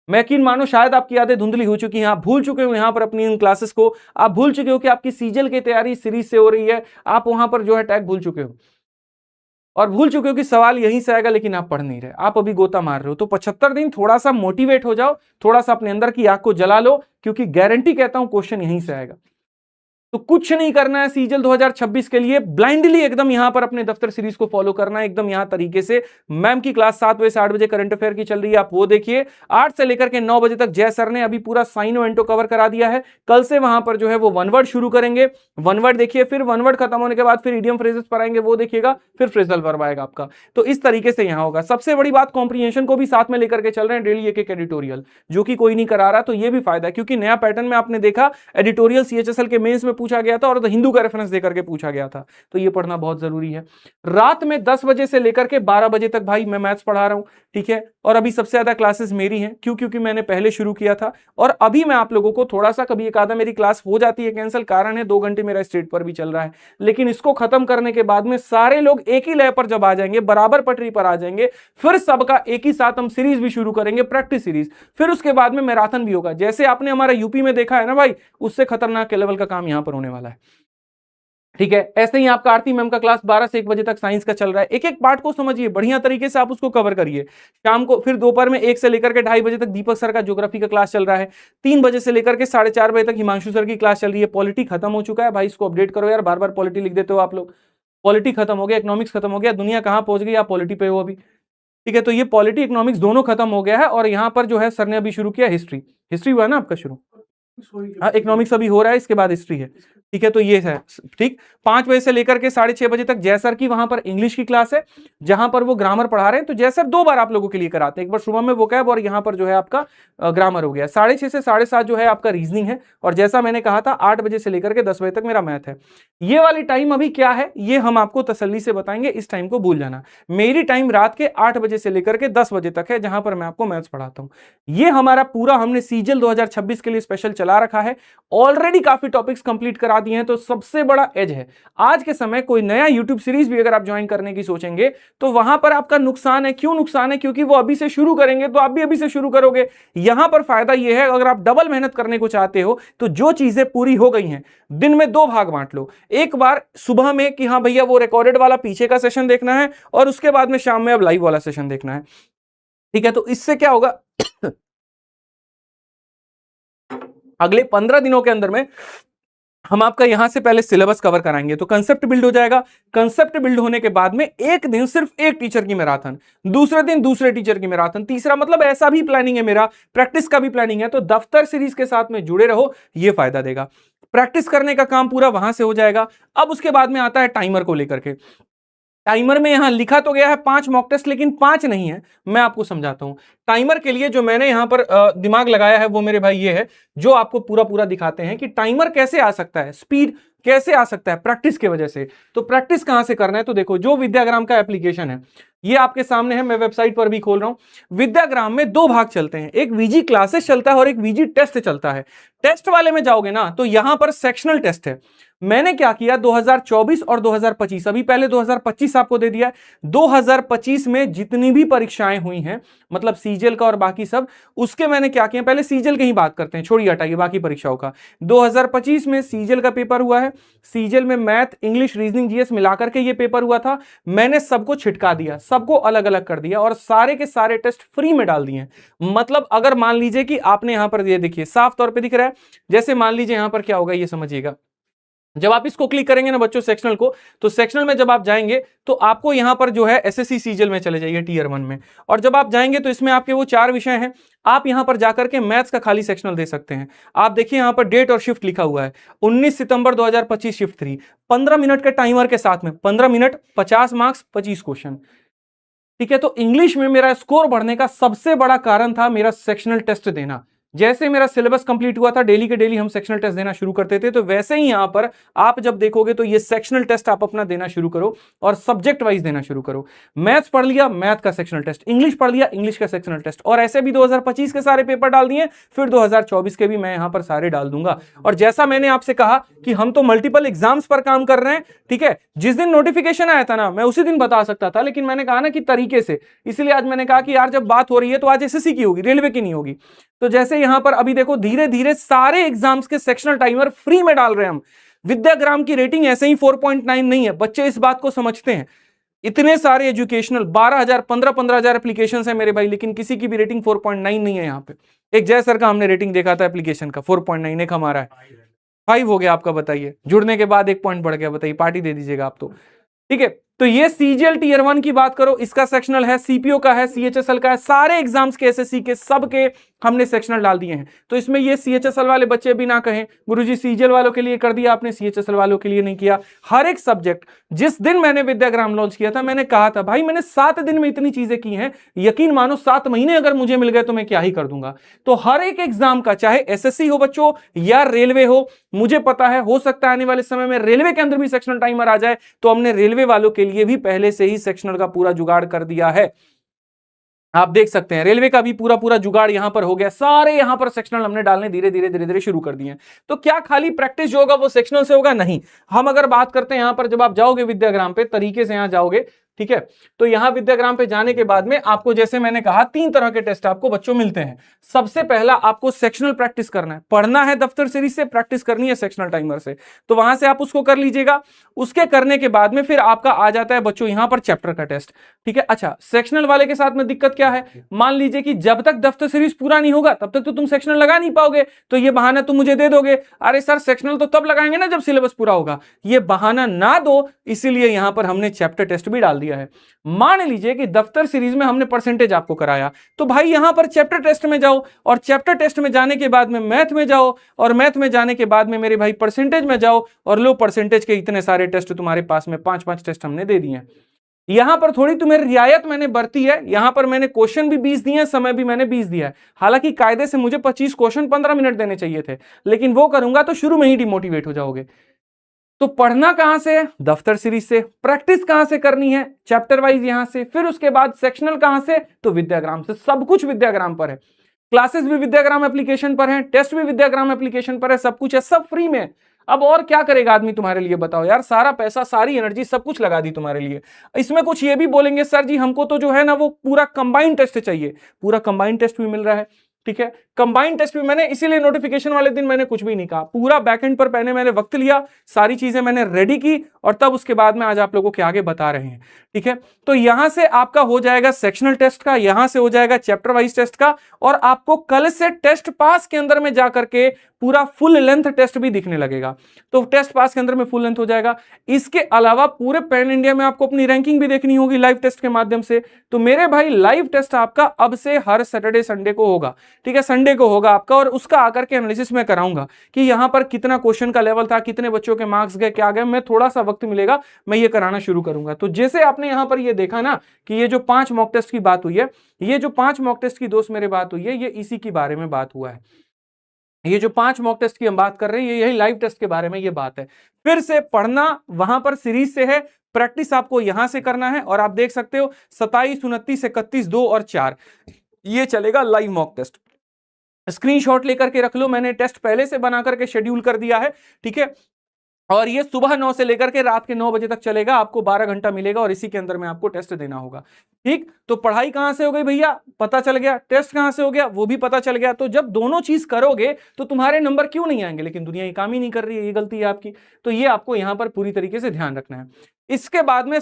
मैं यकीन मानो, शायद आपकी यादें धुंधली हो चुकी हैं, आप भूल चुके हो यहां पर अपनी इन क्लासेस को, आप भूल चुके हो कि आपकी सीजल की तैयारी सीरीज से हो रही है, आप वहां पर जो है टैग भूल चुके हो और भूल चुके हो कि सवाल यहीं से आएगा, लेकिन आप पढ़ नहीं रहे, आप अभी गोता मार रहे हो। तो 75 दिन थोड़ा सा मोटिवेट हो जाओ, थोड़ा सा अपने अंदर की आग को जला लो, क्योंकि गारंटी कहता हूं क्वेश्चन यहीं से आएगा। तो कुछ नहीं करना है सीजल 2026 के लिए, ब्लाइंडली एकदम यहां पर अपने दफ्तर सीरीज को फॉलो करना है, एकदम यहां तरीके से। मैम की क्लास 7 बजे से 8 बजे करंट अफेयर की चल रही है, आप वो देखिए। 8 से लेकर के 9 बजे तक जय सर ने अभी पूरा साइनो एंटो कवर करा दिया है। कल से वहां पर जो है वो वन वर्ड शुरू करेंगे, वन वर्ड देखिए, फिर वन वर्ड खत्म होने के बाद फिर इडियम फ्रेजेस पर आएंगे, वो देखिएगा, फिर फ्रेजल वर्ब आएगा आपका। तो इस तरीके से यहां होगा। सबसे बड़ी बात, कॉम्प्रिहेंशन को भी साथ में लेकर के चल रहे हैं, डेली एक एडिटोरियल, जो कि कोई नहीं करा रहा, तो ये भी फायदा है, क्योंकि नया पैटर्न में आपने देखा एडिटोरियल सीएचएसएल के मेंस में पूछा गया था और हिंदू का रेफरेंस देकर के पूछा गया था, तो ये पढ़ना बहुत जरूरी है। रात में 10 बजे से लेकर के 12 बजे तक भाई मैं मैथ्स पढ़ा रहा हूं, ठीक है। और अभी सबसे ज्यादा क्लासेस मेरी हैं, क्यों? क्योंकि मैंने पहले शुरू किया था और अभी मैं आप लोगों को थोड़ा सा, कभी एक आधा मेरी क्लास हो जाती है कैंसिल, कारण है 2 घंटे मेरा स्टेट पर भी चल रहा है, लेकिन इसको खत्म करने के बाद में सारे लोग एक ही लय पर जब आ जाएंगे, बराबर पटरी पर आ जाएंगे, फिर सबका एक ही साथ हम सीरीज भी शुरू करेंगे, प्रैक्टिस सीरीज। फिर उसके बाद में मैराथन भी होगा, जैसे आपने हमारा यूपी में देखा है ना भाई, उससे खतरनाक के लेवल का काम यहां पर होने वाला है, ठीक है। ऐसे ही आपका आरती मैम का क्लास 12 से 1 बजे तक साइंस का चल रहा है। एक एक पार्ट को समझिए, बढ़िया तरीके से आप उसको कवर करिए। शाम को फिर दोपहर में 1 से लेकर के 2:30 बजे तक दीपक सर का ज्योग्राफी का क्लास चल रहा है। 3 बजे से लेकर के 4:30 बजे तक हिमांशु सर की क्लास चल रही है। पॉलिटी खत्म हो चुका है भाई, इसको अपडेट करो यार, बार बार पॉलिटी लिख देते हो आप लोग। पॉलिटी खत्म हो गया, इकोनॉमिक्स खत्म हो गया, दुनिया कहां पहुंच गई, आप पॉलिटी पे हो अभी, ठीक है। तो ये पॉलिटी इकोनॉमिक्स दोनों खत्म हो गया है और यहां पर जो है सर ने अभी शुरू किया हिस्ट्री। हिस्ट्री हुआ ना आपका शुरू, हाँ, इकोनॉमिक्स अभी हो रहा है, इसके बाद हिस्ट्री है। ठीक है, तो ये है। ठीक, 5 बजे से लेकर के 6:30 बजे तक जय सर की वहां पर इंग्लिश की क्लास है, जहां पर वो ग्रामर पढ़ा रहे हैं। तो जय सर 2 बार आप लोगों के लिए कराते हैं, एक बार सुबह में वोकैब और यहाँ पर जो है आपका ग्रामर हो गया। 6:30 से 7:30 जो है आपका रीजनिंग है, और जैसा मैंने कहा था 8 बजे से लेकर के 10 बजे तक मेरा मैथ है। ये वाली टाइम अभी क्या है ये हम आपको तसल्ली से बताएंगे, इस टाइम को भूल जाना। मेरी टाइम रात के 8 बजे से लेकर के 10 बजे तक है, जहां पर मैं आपको मैथ्स पढ़ाता हूं। ये हमारा पूरा हमने सीजल 2026 के लिए स्पेशल चला रखा है। ऑलरेडी काफी टॉपिक्स कंप्लीट करा दिए हैं, तो सबसे बड़ा एज है आज के समय। कोई नया यूट्यूब सीरीज भी अगर आप ज्वाइन करने की सोचेंगे तो वहां पर आपका नुकसान है। क्यों नुकसान है? क्योंकि वो अभी से शुरू करेंगे तो आप भी अभी से शुरू करोगे। यहां पर फायदा यह है, अगर आप डबल मेहनत करने को चाहते हो तो जो चीजें पूरी हो गई हैं, दिन में 2 भाग बांट लो। एक बार सुबह में कि हाँ भैया वो रिकॉर्डेड वाला पीछे का सेशन देखना है, और उसके बाद में शाम में अब लाइव वाला सेशन देखना है। ठीक है, तो इससे क्या होगा अगले 15 दिनों के अंदर में हम आपका यहां से पहले सिलेबस कवर कराएंगे, तो कंसेप्ट बिल्ड हो जाएगा। कंसेप्ट बिल्ड होने के बाद में एक दिन सिर्फ एक टीचर की मैराथन, दूसरे दिन दूसरे टीचर की मैराथन, तीसरा मतलब ऐसा भी प्लानिंग है मेरा, प्रैक्टिस का भी प्लानिंग है। तो दफ्तर सीरीज के साथ में जुड़े रहो, ये फायदा देगा। प्रैक्टिस करने का काम पूरा वहां से हो जाएगा। अब उसके बाद में आता है टाइमर को लेकर के। टाइमर में यहां लिखा तो गया है 5 मॉक टेस्ट, लेकिन 5 नहीं है, मैं आपको समझाता हूं। टाइमर के लिए जो मैंने यहां पर दिमाग लगाया है वो मेरे भाई ये है, जो आपको पूरा पूरा दिखाते हैं कि टाइमर कैसे आ सकता है, स्पीड कैसे आ सकता है प्रैक्टिस की वजह से। तो प्रैक्टिस कहां से करना है? तो देखो, जो विद्याग्राम का एप्लीकेशन है ये आपके सामने है, मैं वेबसाइट पर भी खोल रहा हूं। विद्याग्राम में 2 भाग चलते हैं, एक वीजी क्लासेस चलता है और एक वीजी टेस्ट चलता है। टेस्ट वाले में जाओगे ना तो यहां पर सेक्शनल टेस्ट है। मैंने क्या किया, 2024 और 2025, अभी पहले 2025 आपको दे दिया है। 2025 में जितनी भी परीक्षाएं हुई हैं, मतलब सीजल का और बाकी सब, उसके मैंने क्या किया, पहले सीजल की ही बात करते हैं, छोड़िए हटाइए बाकी परीक्षाओं का। 2025 में सीजल का पेपर हुआ है। सीजल में मैथ, इंग्लिश, रीजनिंग, जीएस मिलाकर के ये पेपर हुआ था। मैंने सबको छिटका दिया, सबको अलग अलग कर दिया, और सारे के सारे टेस्ट फ्री में डाल दिए। मतलब अगर मान लीजिए कि आपने यहां पर ये देखिए साफ तौर पर दिख रहा है, जैसे मान लीजिए यहां पर क्या होगा ये समझिएगा। जब आप इसको क्लिक करेंगे ना बच्चों सेक्शनल को, तो सेक्शनल में जब आप जाएंगे तो आपको यहां पर जो है एसएससी सीजल में चले जाइए टीयर 1 में, और जब आप जाएंगे तो इसमें आपके वो 4 विषय हैं। आप यहां पर जाकर के मैथ्स का खाली सेक्शनल दे सकते हैं। आप देखिए यहां पर डेट और शिफ्ट लिखा हुआ है, 19 सितंबर 2025 शिफ्ट 3, 15 मिनट के टाइमर के साथ में, 15 मिनट 50 मार्क्स 25 क्वेश्चन। ठीक है, तो इंग्लिश में मेरा स्कोर बढ़ने का सबसे बड़ा कारण था मेरा सेक्शनल टेस्ट देना। जैसे मेरा सिलेबस कंप्लीट हुआ था, डेली के डेली हम सेक्शनल टेस्ट देना शुरू करते थे, तो वैसे ही यहां पर आप जब देखोगे तो ये सेक्शनल टेस्ट आप अपना देना शुरू करो, और सब्जेक्ट वाइज देना शुरू करो। मैथ्स पढ़ लिया, मैथ का सेक्शनल टेस्ट, इंग्लिश पढ़ लिया, इंग्लिश का सेक्शनल टेस्ट, और ऐसे भी 2025 के सारे पेपर डाल दिए, फिर 2024 के भी मैं यहां पर सारे डाल दूंगा। और जैसा मैंने आपसे कहा कि हम तो मल्टीपल एग्जाम्स पर काम कर रहे हैं, ठीक है, जिस दिन नोटिफिकेशन आया था ना मैं उसी दिन बता सकता था, लेकिन मैंने कहा ना कि तरीके से, इसलिए आज मैंने कहा कि यार जब बात हो रही है तो आज एसएससी की होगी, रेलवे की नहीं होगी। तो जैसे यहां पर अभी देखो धीरे धीरे सारे एग्जाम्स के सेक्शनल टाइमर फ्री में डाल रहे हैं हम। विद्याग्राम की रेटिंग ऐसे ही 4.9 नहीं है, बच्चे इस बात को समझते हैं। इतने सारे एजुकेशनल 12,000 15,000 एप्लीकेशन है मेरे भाई, लेकिन किसी की भी रेटिंग 4.9 नहीं है। यहाँ पे एक जय सर का हमने रेटिंग देखा था एप्लीकेशन का 4.9, एक हमारा है 5 हो गया आपका। बताइए, जुड़ने के बाद 1 पॉइंट बढ़ गया, बताइए पार्टी दे दीजिएगा आप तो। ठीक है, तो ये सीजीएल टीयर 1 की बात करो, इसका सेक्शनल है, सीपीओ का है, सीएचएसएल का है, सारे एग्जाम्स के एसएससी के सब के हमने सेक्शनल डाल दिए हैं। तो इसमें ये सीएचएसएल वाले बच्चे भी ना कहें गुरुजी सीजीएल वालों के लिए कर दिया आपने, सीएचएसएल वालों के लिए नहीं किया। हर एक सब्जेक्ट, जिस दिन मैंने विद्याग्राम लॉन्च किया था मैंने कहा था भाई मैंने 7 दिन में इतनी चीजें की हैं, यकीन मानो 7 महीने अगर मुझे मिल गए तो मैं क्या ही कर दूंगा। तो हर एक एग्जाम का, चाहे एसएससी हो बच्चों या रेलवे हो, मुझे पता है हो सकता है आने वाले समय में रेलवे के अंदर भी सेक्शनल टाइमर आ जाए, तो हमने रेलवे वालों के लिए भी पहले से ही सेक्शनल का पूरा जुगाड़ कर दिया है। आप देख सकते हैं रेलवे का भी पूरा पूरा जुगाड़ यहां पर हो गया, सारे यहां पर सेक्शनल हमने डालने धीरे धीरे शुरू कर दिए हैं। तो क्या खाली प्रैक्टिस जो होगा वो सेक्शनल से होगा? नहीं। हम अगर बात करते हैं यहां पर, जब आप जाओगे विद्याग्राम पे तरीके से यहां जाओगे, ठीक है, तो यहां विद्याग्राम पे जाने के बाद में आपको, जैसे मैंने कहा, 3 तरह के टेस्ट आपको बच्चों मिलते हैं। सबसे पहला आपको सेक्शनल प्रैक्टिस करना है, पढ़ना है दफ्तर सीरीज से, प्रैक्टिस करनी है सेक्शनल टाइमर से, तो वहां से आप उसको कर लीजिएगा। उसके करने के बाद में फिर आपका आ जाता है बच्चों यहां पर चैप्टर का टेस्ट। ठीक है, अच्छा सेक्शनल वाले के साथ में दिक्कत क्या है, मान लीजिए कि जब तक दफ्तर सीरीज पूरा नहीं होगा तब तक तो तुम सेक्शनल लगा नहीं पाओगे, तो ये बहाना तुम मुझे दे दोगे, अरे सर सेक्शनल तो तब लगाएंगे ना जब सिलेबस पूरा होगा। ये बहाना ना दो, इसीलिए यहां पर हमने चैप्टर टेस्ट भी डाल दिया। दिया है। मान लीजिए कि दफ्तर सीरीज में हमने परसेंटेज आपको कराया, तो भाई यहां पर चैप्टर टेस्ट में जाओ, और चैप्टर टेस्ट में जाने के बाद में मैथ में जाओ, और मैथ में जाने के बाद में मेरे भाई परसेंटेज में जाओ, और लो परसेंटेज के इतने सारे टेस्ट तुम्हारे पास में 5-5 टेस्ट हमने दे दिए हैं। यहां पर थोड़ी तुम्हें रियायत मैंने बरती है, यहां पर मैंने क्वेश्चन भी 20 दिए हैं, समय भी मैंने 20 दिया है। हालांकि कायदे से मुझे 25 क्वेश्चन 15 मिनट देने चाहिए थे, लेकिन वो करूंगा तो शुरू में ही डिमोटिवेट हो जाओगे। तो पढ़ना कहां से है? दफ्तर सीरीज से। प्रैक्टिस कहां से करनी है? चैप्टर वाइज यहां से। फिर उसके बाद सेक्शनल कहां से? तो विद्याग्राम से। सब कुछ विद्याग्राम पर है, क्लासेस भी विद्याग्राम एप्लीकेशन पर है, टेस्ट भी विद्याग्राम एप्लीकेशन पर है, सब कुछ है, सब फ्री में। अब और क्या करेगा आदमी तुम्हारे लिए, बताओ यार। सारा पैसा, सारी एनर्जी, सब कुछ लगा दी तुम्हारे लिए। इसमें कुछ ये भी बोलेंगे सर जी हमको तो जो है ना वो पूरा कंबाइंड टेस्ट चाहिए। पूरा कंबाइंड टेस्ट भी मिल रहा है, ठीक है। कंबाइंड टेस्ट भी मैंने इसीलिए नोटिफिकेशन वाले दिन मैंने कुछ भी नहीं कहा, पूरा बैकएंड पर मैंने वक्त लिया, सारी चीजें मैंने रेडी की, और तब उसके बाद में आज आप लोगों के आगे बता रहे हैं, ठीक है। तो यहां से आपका हो जाएगा सेक्शनल टेस्ट का, यहां से हो जाएगा चैप्टर वाइज टेस्ट का, और आपको कल से टेस्ट पास के अंदर में जाकर के पूरा फुल लेंथ टेस्ट भी दिखने लगेगा। तो टेस्ट पास के अंदर में फुल लेंथ हो जाएगा। इसके अलावा पूरे पैन इंडिया में आपको अपनी रैंकिंग भी देखनी होगी लाइव टेस्ट के माध्यम से। तो मेरे भाई लाइव टेस्ट आपका अब से हर सैटरडे संडे को होगा, ठीक है। संडे को होगा आपका, और उसका आकर के एनालिसिस मैं कराऊंगा कि यहां पर कितना क्वेश्चन का लेवल था, कितने बच्चों के मार्क्स गए, क्या गए। मैं थोड़ा सा वक्त मिलेगा, मैं ये कराना शुरू करूंगा। तो जैसे आपने यहां पर ये देखा ना कि ये जो 5 मॉक टेस्ट की बात हुई है, ये जो 5 मॉक टेस्ट की दोस्त मेरे बात हुई है, ये इसी के बारे में बात हुआ है। ये जो 5 मॉक टेस्ट की हम बात कर रहे हैं, ये यही लाइव टेस्ट के बारे में ये बात है। फिर से पढ़ना वहां पर सीरीज से है, प्रैक्टिस आपको यहां से करना है। और आप देख सकते हो 27, 29, 31, 2 और 4 ये चलेगा लाइव मॉक टेस्ट। स्क्रीनशॉट लेकर के रख लो, मैंने टेस्ट पहले से बना करके शेड्यूल कर दिया है, ठीक है। और ये सुबह 9 से लेकर के रात के 9 बजे तक चलेगा, आपको 12 घंटा मिलेगा, और इसी के अंदर में आपको टेस्ट देना होगा, ठीक। तो पढ़ाई कहां से हो गई भैया, पता चल गया। टेस्ट कहां से हो गया, वो भी पता चल गया। तो जब दोनों चीज करोगे तो तुम्हारे नंबर क्यों नहीं आएंगे, लेकिन दुनिया ये काम ही नहीं कर रही है, ये गलती है आपकी। तो ये आपको यहां पर पूरी तरीके से ध्यान रखना है। इसके बाद में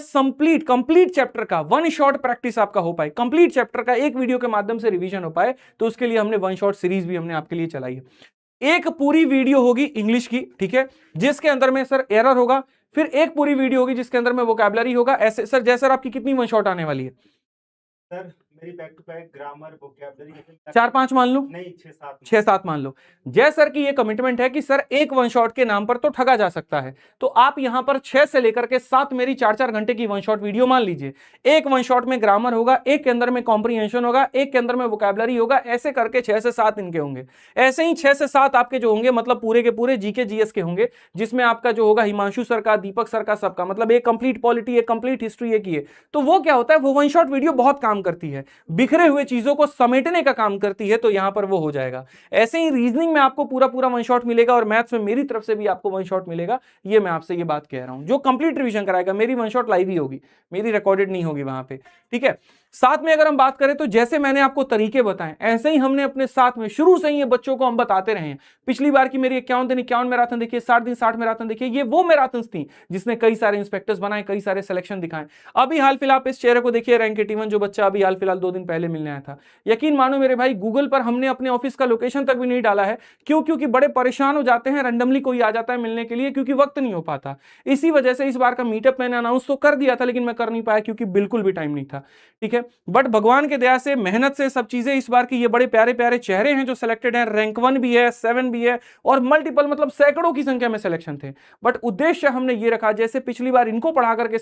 कंप्लीट चैप्टर का वन शॉट प्रैक्टिस आपका हो पाए, कंप्लीट चैप्टर का एक वीडियो के माध्यम से रिवीजन हो पाए, तो उसके लिए हमने वन शॉट सीरीज भी हमने आपके लिए चलाई है। एक पूरी वीडियो होगी इंग्लिश की, ठीक है, जिसके अंदर में सर एरर होगा। फिर एक पूरी वीडियो होगी जिसके अंदर में वोकैबुलरी होगा। ऐसे सर जय सर आपकी कितनी वन शॉट आने वाली है? सर मेरी back to back grammar vocabulary 4-5 मान लो, नहीं 6-7 6-7 मान लो। जय सर की ये कमिटमेंट है कि सर एक वन शॉट के नाम पर तो ठगा जा सकता है, तो आप यहां पर 6 से लेकर के 7 मेरी 4-4 घंटे की वन शॉट वीडियो मान लीजिए। एक वन शॉट में ग्रामर होगा, एक के अंदर में कॉम्प्रिहेंशन होगा, एक के अंदर में वोकैबुलरी होगा, ऐसे करके 6 से 7 इनके होंगे। ऐसे ही 6 से 7 आपके जो होंगे मतलब पूरे के पूरे जीके जीएस के होंगे, जिसमें आपका जो होगा हिमांशु सर का, दीपक सर का, सबका मतलब एक कंप्लीट पॉलिटी, एक कंप्लीट हिस्ट्री, एक ये। तो वो क्या होता है, वो वन शॉट वीडियो बहुत काम करती है, बिखरे हुए चीजों को समेटने का काम करती है, तो यहां पर वो हो जाएगा। ऐसे ही रीजनिंग में आपको पूरा पूरा वन शॉट मिलेगा, और मैथ्स में मेरी तरफ से भी आपको वन शॉट मिलेगा। ये मैं आपसे ये बात कह रहा हूं, जो कंप्लीट रिवीजन कराएगा, मेरी वन शॉट लाइव ही होगी, मेरी रिकॉर्डेड नहीं होगी वहां पे, ठीक है। साथ में अगर हम बात करें तो जैसे मैंने आपको तरीके बताएं, ऐसे ही हमने अपने साथ में शुरू से ही ये बच्चों को हम बताते रहे हैं। पिछली बार की मेरी 51 दिन 51 मैराथन देखिए, 60 दिन 60 मैराथन देखिए, ये वो मैराथन थी जिसने कई सारे इंस्पेक्टर्स बनाए, कई सारे सिलेक्शन दिखाए। अभी हाल फिलहाल इस चेहरे को देखिए, रैंक 81 जो बच्चा अभी हाल फिलहाल 2 दिन पहले मिलने आया था। यकीन मानो मेरे भाई, गूगल पर हमने अपने ऑफिस का लोकेशन तक भी नहीं डाला है। क्यों? क्योंकि बड़े परेशान हो जाते हैं, रैंडमली कोई आ जाता है मिलने के लिए, क्योंकि वक्त नहीं हो पाता। इसी वजह से इस बार का मीटअप मैंने अनाउंस तो कर दिया था, लेकिन मैं कर नहीं पाया क्योंकि बिल्कुल भी टाइम नहीं था, ठीक है। बट भगवान के दया से, मेहनत से सब चीजें इस बार की ये बड़े प्यारे प्यारे चेहरे हैं जो सिलेक्टेड हैं। रैंक 1 भी है, 7 भी है, और मल्टीपल मतलब सैकड़ों की संख्या में सिलेक्शन थे। बट उद्देश्य हमने ये रखा, जैसे पिछली बार इनको पढ़ा करके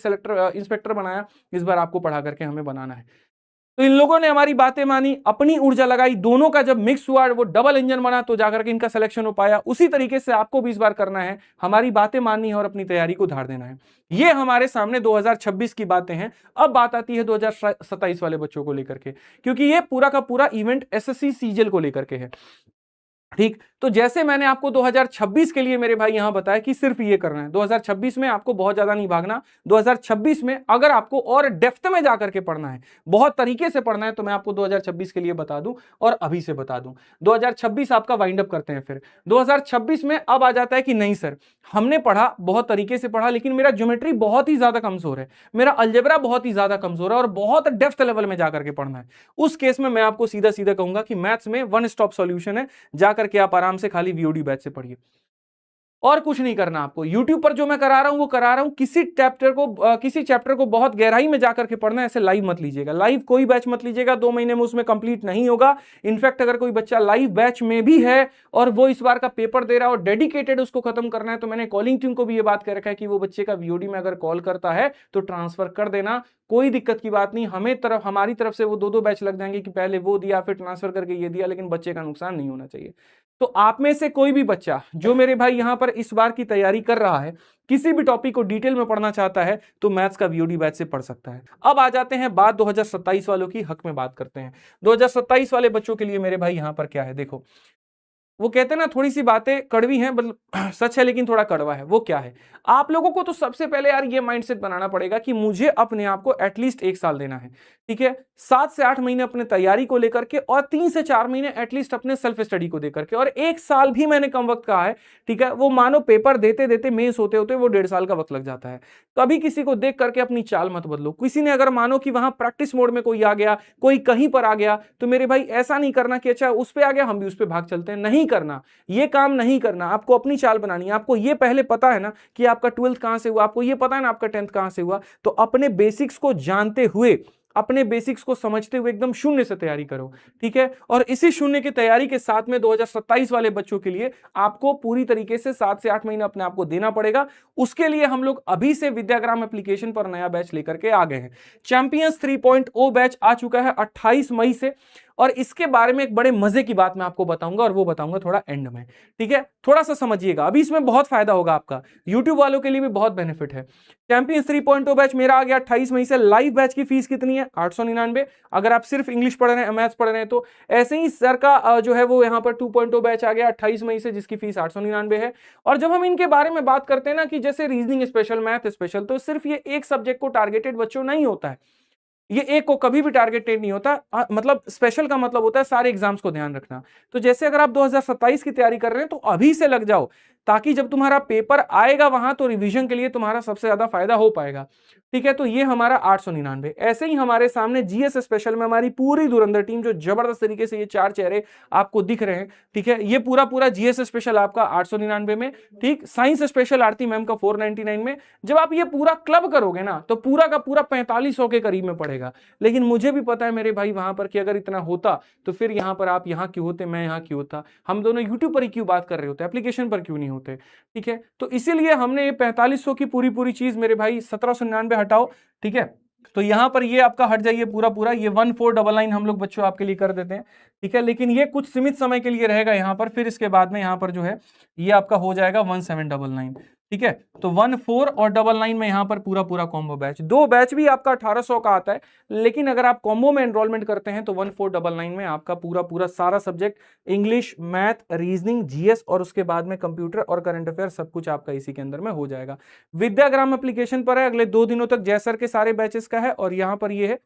इंस्पेक्टर बनाया, इस बार आपको पढ़ा करके हमें बनाना है। तो इन लोगों ने हमारी बातें मानी, अपनी ऊर्जा लगाई, दोनों का जब मिक्स हुआ, वो डबल इंजन बना, तो जाकर के इनका सिलेक्शन हो पाया। उसी तरीके से आपको भी इस बार करना है, हमारी बातें माननी है और अपनी तैयारी को धार देना है। ये हमारे सामने 2026 की बातें हैं। अब बात आती है 2027 वाले बच्चों को लेकर के, क्योंकि ये पूरा का पूरा इवेंट एसएससी सीजीएल को लेकर के है, ठीक। तो जैसे मैंने आपको 2026 के लिए मेरे भाई यहां बताया कि सिर्फ ये करना है, 2026 में आपको बहुत ज्यादा नहीं भागना। 2026 में अगर आपको और डेप्थ में जाकर के पढ़ना है, बहुत तरीके से पढ़ना है, तो मैं आपको 2026 के लिए बता दूं और अभी से बता दूं। 2026 आपका वाइंड अप करते हैं। फिर 2026 में अब आ जाता है कि नहीं सर, हमने पढ़ा, बहुत तरीके से पढ़ा, लेकिन मेरा ज्योमेट्री बहुत ही ज्यादा कमजोर है, मेरा अलजेब्रा बहुत ही ज्यादा कमजोर है, और बहुत डेप्थ लेवल में जाकर के पढ़ना है। उस केस में मैं आपको सीधा सीधा कहूंगा कि मैथ्स में वन स्टॉप सॉल्यूशन है, जाकर के आप आराम से खाली वीओडी बैच से पढ़िए। और कुछ नहीं करना आपको। YouTube पर जो मैं करा रहा हूं वो करा रहा हूं, किसी चैप्टर को बहुत गहराई में जाकर के पढ़ना है, ऐसे लाइव मत लीजिएगा, लाइव कोई बैच मत लीजिएगा, 2 महीने में उसमें कंप्लीट नहीं होगा। इनफैक्ट अगर कोई बच्चा लाइव बैच में भी है और वो इस बार का पेपर दे रहा है और डेडिकेटेड उसको खत्म करना है, तो मैंने कॉलिंग टीम को भी ये बात कह रखा है कि वो बच्चे का VOD में अगर कॉल करता है तो ट्रांसफर कर देना, कोई दिक्कत की बात नहीं। हमारी तरफ से वो 2-2 बैच लग जाएंगे कि पहले वो दिया फिर ट्रांसफर करके ये दिया, लेकिन बच्चे का नुकसान नहीं होना चाहिए। तो आप में से कोई भी बच्चा जो मेरे भाई यहां पर इस बार की तैयारी कर रहा है, किसी भी टॉपिक को डिटेल में पढ़ना चाहता है, तो मैथ्स का VOD बैच से पढ़ सकता है। अब आ जाते हैं बात 2027 वालों की, हक में बात करते हैं। 2027 वाले बच्चों के लिए मेरे भाई यहां पर क्या है, देखो वो कहते हैं ना थोड़ी सी बातें कड़वी हैं, मतलब सच है लेकिन थोड़ा कड़वा है। वो क्या है, आप लोगों को तो सबसे पहले यार ये माइंडसेट बनाना पड़ेगा कि मुझे अपने आप को एटलीस्ट 1 साल देना है, ठीक है। 7 से 8 महीने अपने तैयारी को लेकर के और 3 से 4 महीने एटलीस्ट अपने सेल्फ स्टडी को देकर के, और 1 साल भी मैंने कम वक्त कहा है, ठीक है। वो मानो पेपर देते देते मेंस होते होते वो 1.5 साल का वक्त लग जाता है। कभी किसी को देख करके अपनी चाल मत बदलो। किसी ने अगर मानो कि वहां प्रैक्टिस मोड में कोई आ गया, कोई कहीं पर आ गया, तो मेरे भाई ऐसा नहीं करना कि अच्छा उस पर आ गया हम भी उस पर भाग चलते हैं, नहीं करना, ये काम नहीं करना। आपको अपनी चाल बनानी है। आपको ये पहले पता है ना कि आपका 12th कहां से हुआ, आपको ये पता है ना आपका 10th कहां से हुआ, तो अपने बेसिक्स को जानते हुए, अपने बेसिक्स को समझते हुए एकदम शून्य से तैयारी करो, ठीक है। और इसी शून्य की तैयारी के साथ में 2027 वाले बच्चों के लिए आपको पूरी तरीके से 7 से 8 महीने अपने आप को देना पड़ेगा। उसके लिए हम लोग अभी से विद्याग्राम एप्लीकेशन पर नया बैच लेकर के आ गए हैं। चैंपियंस 3.0 बैच आ चुका है 28 मई से, और इसके बारे में एक बड़े मजे की बात मैं आपको बताऊंगा, और वो बताऊंगा थोड़ा एंड में, ठीक है। थोड़ा सा समझिएगा, अभी इसमें बहुत फायदा होगा आपका, यूट्यूब वालों के लिए भी बहुत बेनिफिट है। चैंपियंस 3.0 बैच मेरा आ गया 28 मई से। लाइव बैच की फीस कितनी है, 899। अगर आप सिर्फ इंग्लिश पढ़ रहे हैं, मैथ्स पढ़ रहे हैं, तो ऐसे ही सर का जो है वो यहाँ पर 2.0 बैच आ गया 28 मई से, जिसकी फीस 899 है। और जब हम इनके बारे में बात करते हैं ना कि जैसे रीजनिंग स्पेशल, मैथ स्पेशल, तो सिर्फ ये एक सब्जेक्ट को टारगेटेड बच्चों नहीं होता है, ये एक को कभी भी टारगेटेड नहीं होता। मतलब स्पेशल का मतलब होता है सारे एग्जाम्स को ध्यान रखना। तो जैसे अगर आप 2027 की तैयारी कर रहे हैं तो अभी से लग जाओ, ताकि जब तुम्हारा पेपर आएगा वहां तो रिवीजन के लिए तुम्हारा सबसे ज्यादा फायदा हो पाएगा, ठीक है। तो ये हमारा 899। ऐसे ही हमारे सामने GS स्पेशल में हमारी पूरी धुरंधर टीम, जो जबरदस्त तरीके से ये 4 चेहरे आपको दिख रहे हैं, ठीक है, ये पूरा GS स्पेशल आपका 899 में, ठीक। साइंस स्पेशल आरती मैम का 499 में। जब आप ये पूरा क्लब करोगे ना तो पूरा का पूरा 4500 के करीब में पड़ेगा। लेकिन मुझे भी पता है मेरे भाई वहां पर कि अगर इतना होता तो फिर यहाँ पर आप यहाँ क्यों होते, मैं यहाँ क्यों होता, हम दोनों यूट्यूब पर ही क्यों बात कर रहे होते, एप्लीकेशन पर क्यों नहीं होते, ठीक है। तो इसीलिए हमने ये 4500 की पूरी चीज मेरे भाई 1799 हटाओ, ठीक है। तो यहां पर ये आपका हट जाइए पूरा, ये 1499 हम लोग बच्चों आपके लिए कर देते हैं, ठीक है। लेकिन ये कुछ सीमित समय के लिए रहेगा यहाँ पर, फिर इसके बाद में यहाँ पर जो है ये आपका हो जाएगा 1799, ठीक है। तो 14 और 99 में यहाँ पर पूरा कॉम्बो बैच। 2 बैच भी आपका 1800 का आता है, लेकिन अगर आप कॉम्बो में एनरोलमेंट करते हैं तो 1499 में आपका पूरा सारा subject, English, math, reasoning, GS और उसके बाद में कंप्यूटर और करंट अफेयर, सब कुछ आपका इसी के अंदर में हो जाएगा। विद्याग्राम एप्लीकेशन पर है, अगले 2 दिनों तक जयसर के सारे बैचेस का है, और यहाँ पर ये है,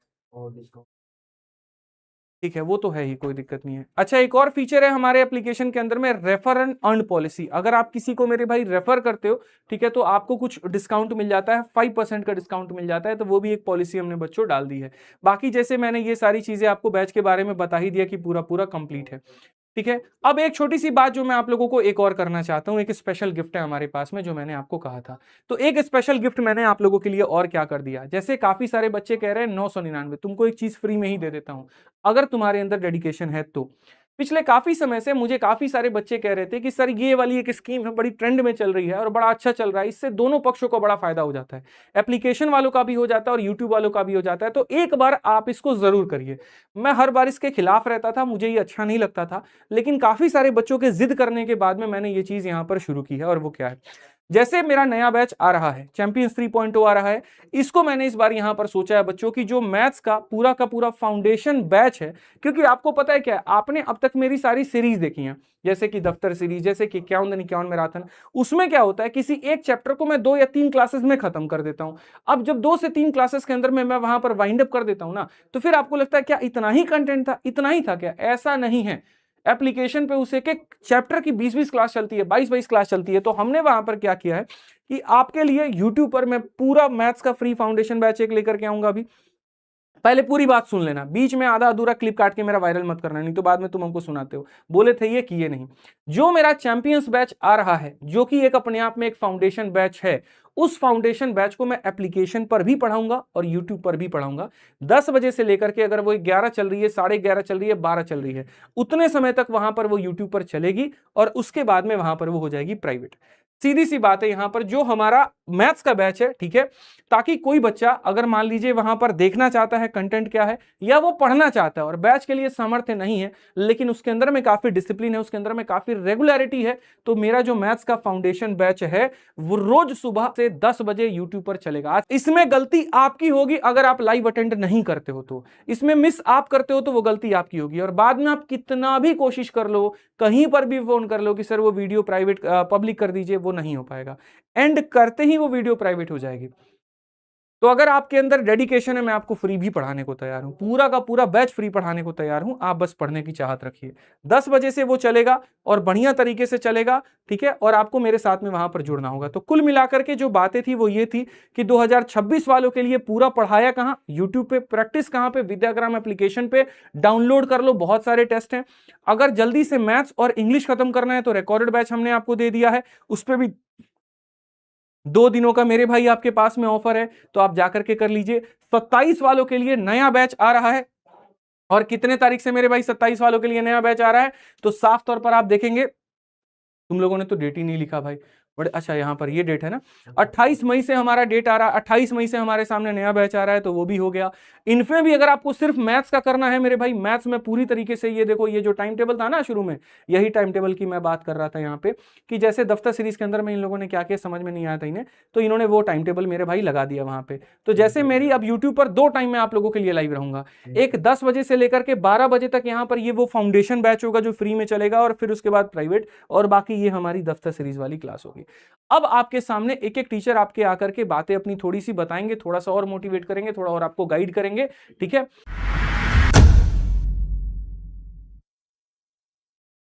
ठीक है, वो तो है ही, कोई दिक्कत नहीं है। अच्छा, एक और फीचर है हमारे एप्लीकेशन के अंदर में, रेफर एंड अर्न पॉलिसी। अगर आप किसी को मेरे भाई रेफर करते हो, ठीक है, तो आपको कुछ डिस्काउंट मिल जाता है, 5% का डिस्काउंट मिल जाता है। तो वो भी एक पॉलिसी हमने बच्चों डाल दी है। बाकी जैसे मैंने ये सारी चीजें आपको बैच के बारे में बता ही दिया कि पूरा कंप्लीट है, ठीक है। अब एक छोटी सी बात जो मैं आप लोगों को एक और करना चाहता हूं, एक स्पेशल गिफ्ट है हमारे पास में जो मैंने आपको कहा था। तो एक स्पेशल गिफ्ट मैंने आप लोगों के लिए और क्या कर दिया, जैसे काफी सारे बच्चे कह रहे हैं 999, तुमको एक चीज फ्री में ही दे देता हूं अगर तुम्हारे अंदर डेडिकेशन है तो। पिछले काफी समय से मुझे काफी सारे बच्चे कह रहे थे कि सर ये वाली एक स्कीम है, बड़ी ट्रेंड में चल रही है और बड़ा अच्छा चल रहा है, इससे दोनों पक्षों को बड़ा फायदा हो जाता है, एप्लीकेशन वालों का भी हो जाता है और यूट्यूब वालों का भी हो जाता है। तो एक बार आप इसको जरूर करिए। मैं हर बार इसके खिलाफ रहता था, मुझे ये अच्छा नहीं लगता था, लेकिन काफी सारे बच्चों के जिद करने के बाद में मैंने ये चीज यहाँ पर शुरू की है। और वो क्या है, जैसे मेरा नया बैच आ रहा है, चैंपियंस 3.0 आ रहा है, इसको मैंने इस बार यहां पर सोचा है बच्चों की जो मैथ्स का पूरा फाउंडेशन बैच है। क्योंकि आपको पता है क्या, आपने अब तक मेरी सारी सीरीज देखी हैं, जैसे कि दफ्तर सीरीज, जैसे कि 51 दिन 51 मैराथन, उसमें क्या होता है किसी एक चैप्टर को मैं 2 या 3 क्लासेस में खत्म कर देता हूं। अब जब 2 से 3 क्लासेस के अंदर में मैं वहां पर वाइंड अप कर देता हूं ना, तो फिर आपको लगता है क्या इतना ही कंटेंट था, इतना ही था क्या? ऐसा नहीं है। एप्लीकेशन पे उस एक चैप्टर की 20-20 क्लास चलती है, 22-22 क्लास चलती है। तो हमने वहां पर क्या किया है कि आपके लिए यूट्यूब पर मैं पूरा मैथ्स का फ्री फाउंडेशन बैच एक लेकर के आऊंगा अभी, पहले पूरी बात सुन लेना, बीच में आधा अधूरा क्लिप काट के मेरा वायरल मत करना, नहीं तो बाद में तुम हमको सुनाते हो बोले थे ये किए नहीं। जो मेरा चैंपियंस बैच आ रहा है, जो कि एक अपने आप में एक फाउंडेशन बैच है, उस फाउंडेशन बैच को मैं एप्लीकेशन पर भी पढ़ाऊंगा और यूट्यूब पर भी पढ़ाऊंगा। 10 बजे से लेकर के, अगर वो 11 चल रही है, 11:30 चल रही है, 12 चल रही है, उतने समय तक वहां पर वो यूट्यूब पर चलेगी और उसके बाद में वहां पर वो हो जाएगी प्राइवेट। सीधी सी बात है यहां पर जो हमारा मैथ्स का बैच है, ठीक है, ताकि कोई बच्चा अगर मान लीजिए वहां पर देखना चाहता है कंटेंट क्या है, या वो पढ़ना चाहता है और बैच के लिए सामर्थ्य नहीं है, लेकिन उसके अंदर में काफी डिसिप्लिन है, उसके अंदर में काफी रेगुलरिटी है, तो मेरा जो मैथ्स का फाउंडेशन बैच है वो रोज सुबह से 10 बजे यूट्यूब पर चलेगा। इसमें गलती आपकी होगी अगर आप लाइव अटेंड नहीं करते हो, तो इसमें मिस आप करते हो तो वो गलती आपकी होगी, और बाद में आप कितना भी कोशिश कर लो, कहीं पर भी फोन कर लो कि सर वो वीडियो प्राइवेट पब्लिक कर दीजिए, वो नहीं हो पाएगा। एंड करते ही वो वीडियो प्राइवेट हो जाएगी। तो अगर आपके अंदर डेडिकेशन है, मैं आपको फ्री भी पढ़ाने को तैयार हूं, पूरा का पूरा बैच फ्री पढ़ाने को तैयार हूं, आप बस पढ़ने की चाहत रखिए। 10 बजे से वो चलेगा और बढ़िया तरीके से चलेगा, ठीक है, और आपको मेरे साथ में वहां पर जुड़ना होगा। तो कुल मिलाकर के जो बातें थी वो ये थी कि 2026 वालों के लिए पूरा पढ़ाया कहां, यूट्यूब पे, प्रैक्टिस कहां पे, विद्याग्राम एप्लीकेशन पे डाउनलोड कर लो, बहुत सारे टेस्ट हैं। अगर जल्दी से मैथ्स और इंग्लिश खत्म करना है तो रिकॉर्डेड बैच हमने आपको दे दिया है, उस पर भी 2 दिनों का मेरे भाई आपके पास में ऑफर है, तो आप जाकर के कर लीजिए। 27 वालों के लिए नया बैच आ रहा है, और कितने तारीख से मेरे भाई 27 वालों के लिए नया बैच आ रहा है, तो साफ तौर पर आप देखेंगे, तुम लोगों ने तो डेट ही नहीं लिखा भाई, बड़े अच्छा यहां पर ये डेट है ना, 28 मई से हमारा डेट आ रहा है, 28 मई से हमारे सामने नया बैच आ रहा है, तो वो भी हो गया। इनमें भी अगर आपको सिर्फ मैथ्स का करना है मेरे भाई, मैथ्स में पूरी तरीके से, ये देखो ये जो टाइम टेबल था ना शुरू में, यही टाइम टेबल की मैं बात कर रहा था यहाँ पे, कि जैसे दफ्तर सीरीज के अंदर में इन लोगों ने क्या किया समझ में नहीं आया था इन्हें, तो इन्होंने वो टाइम टेबल मेरे भाई लगा दिया वहां पे। तो जैसे मेरी अब यूट्यूब पर 2 टाइम में आप लोगों के लिए लाइव रहूंगा, एक 10 बजे से लेकर के 12 बजे तक यहाँ पर ये वो फाउंडेशन बैच होगा जो फ्री में चलेगा, और फिर उसके बाद प्राइवेट, और बाकी ये हमारी दफ्तर सीरीज वाली क्लास होगी। अब आपके सामने एक एक टीचर आपके आकर के बातें अपनी थोड़ी सी बताएंगे, थोड़ा सा और मोटिवेट करेंगे, थोड़ा और आपको गाइड करेंगे, ठीक है।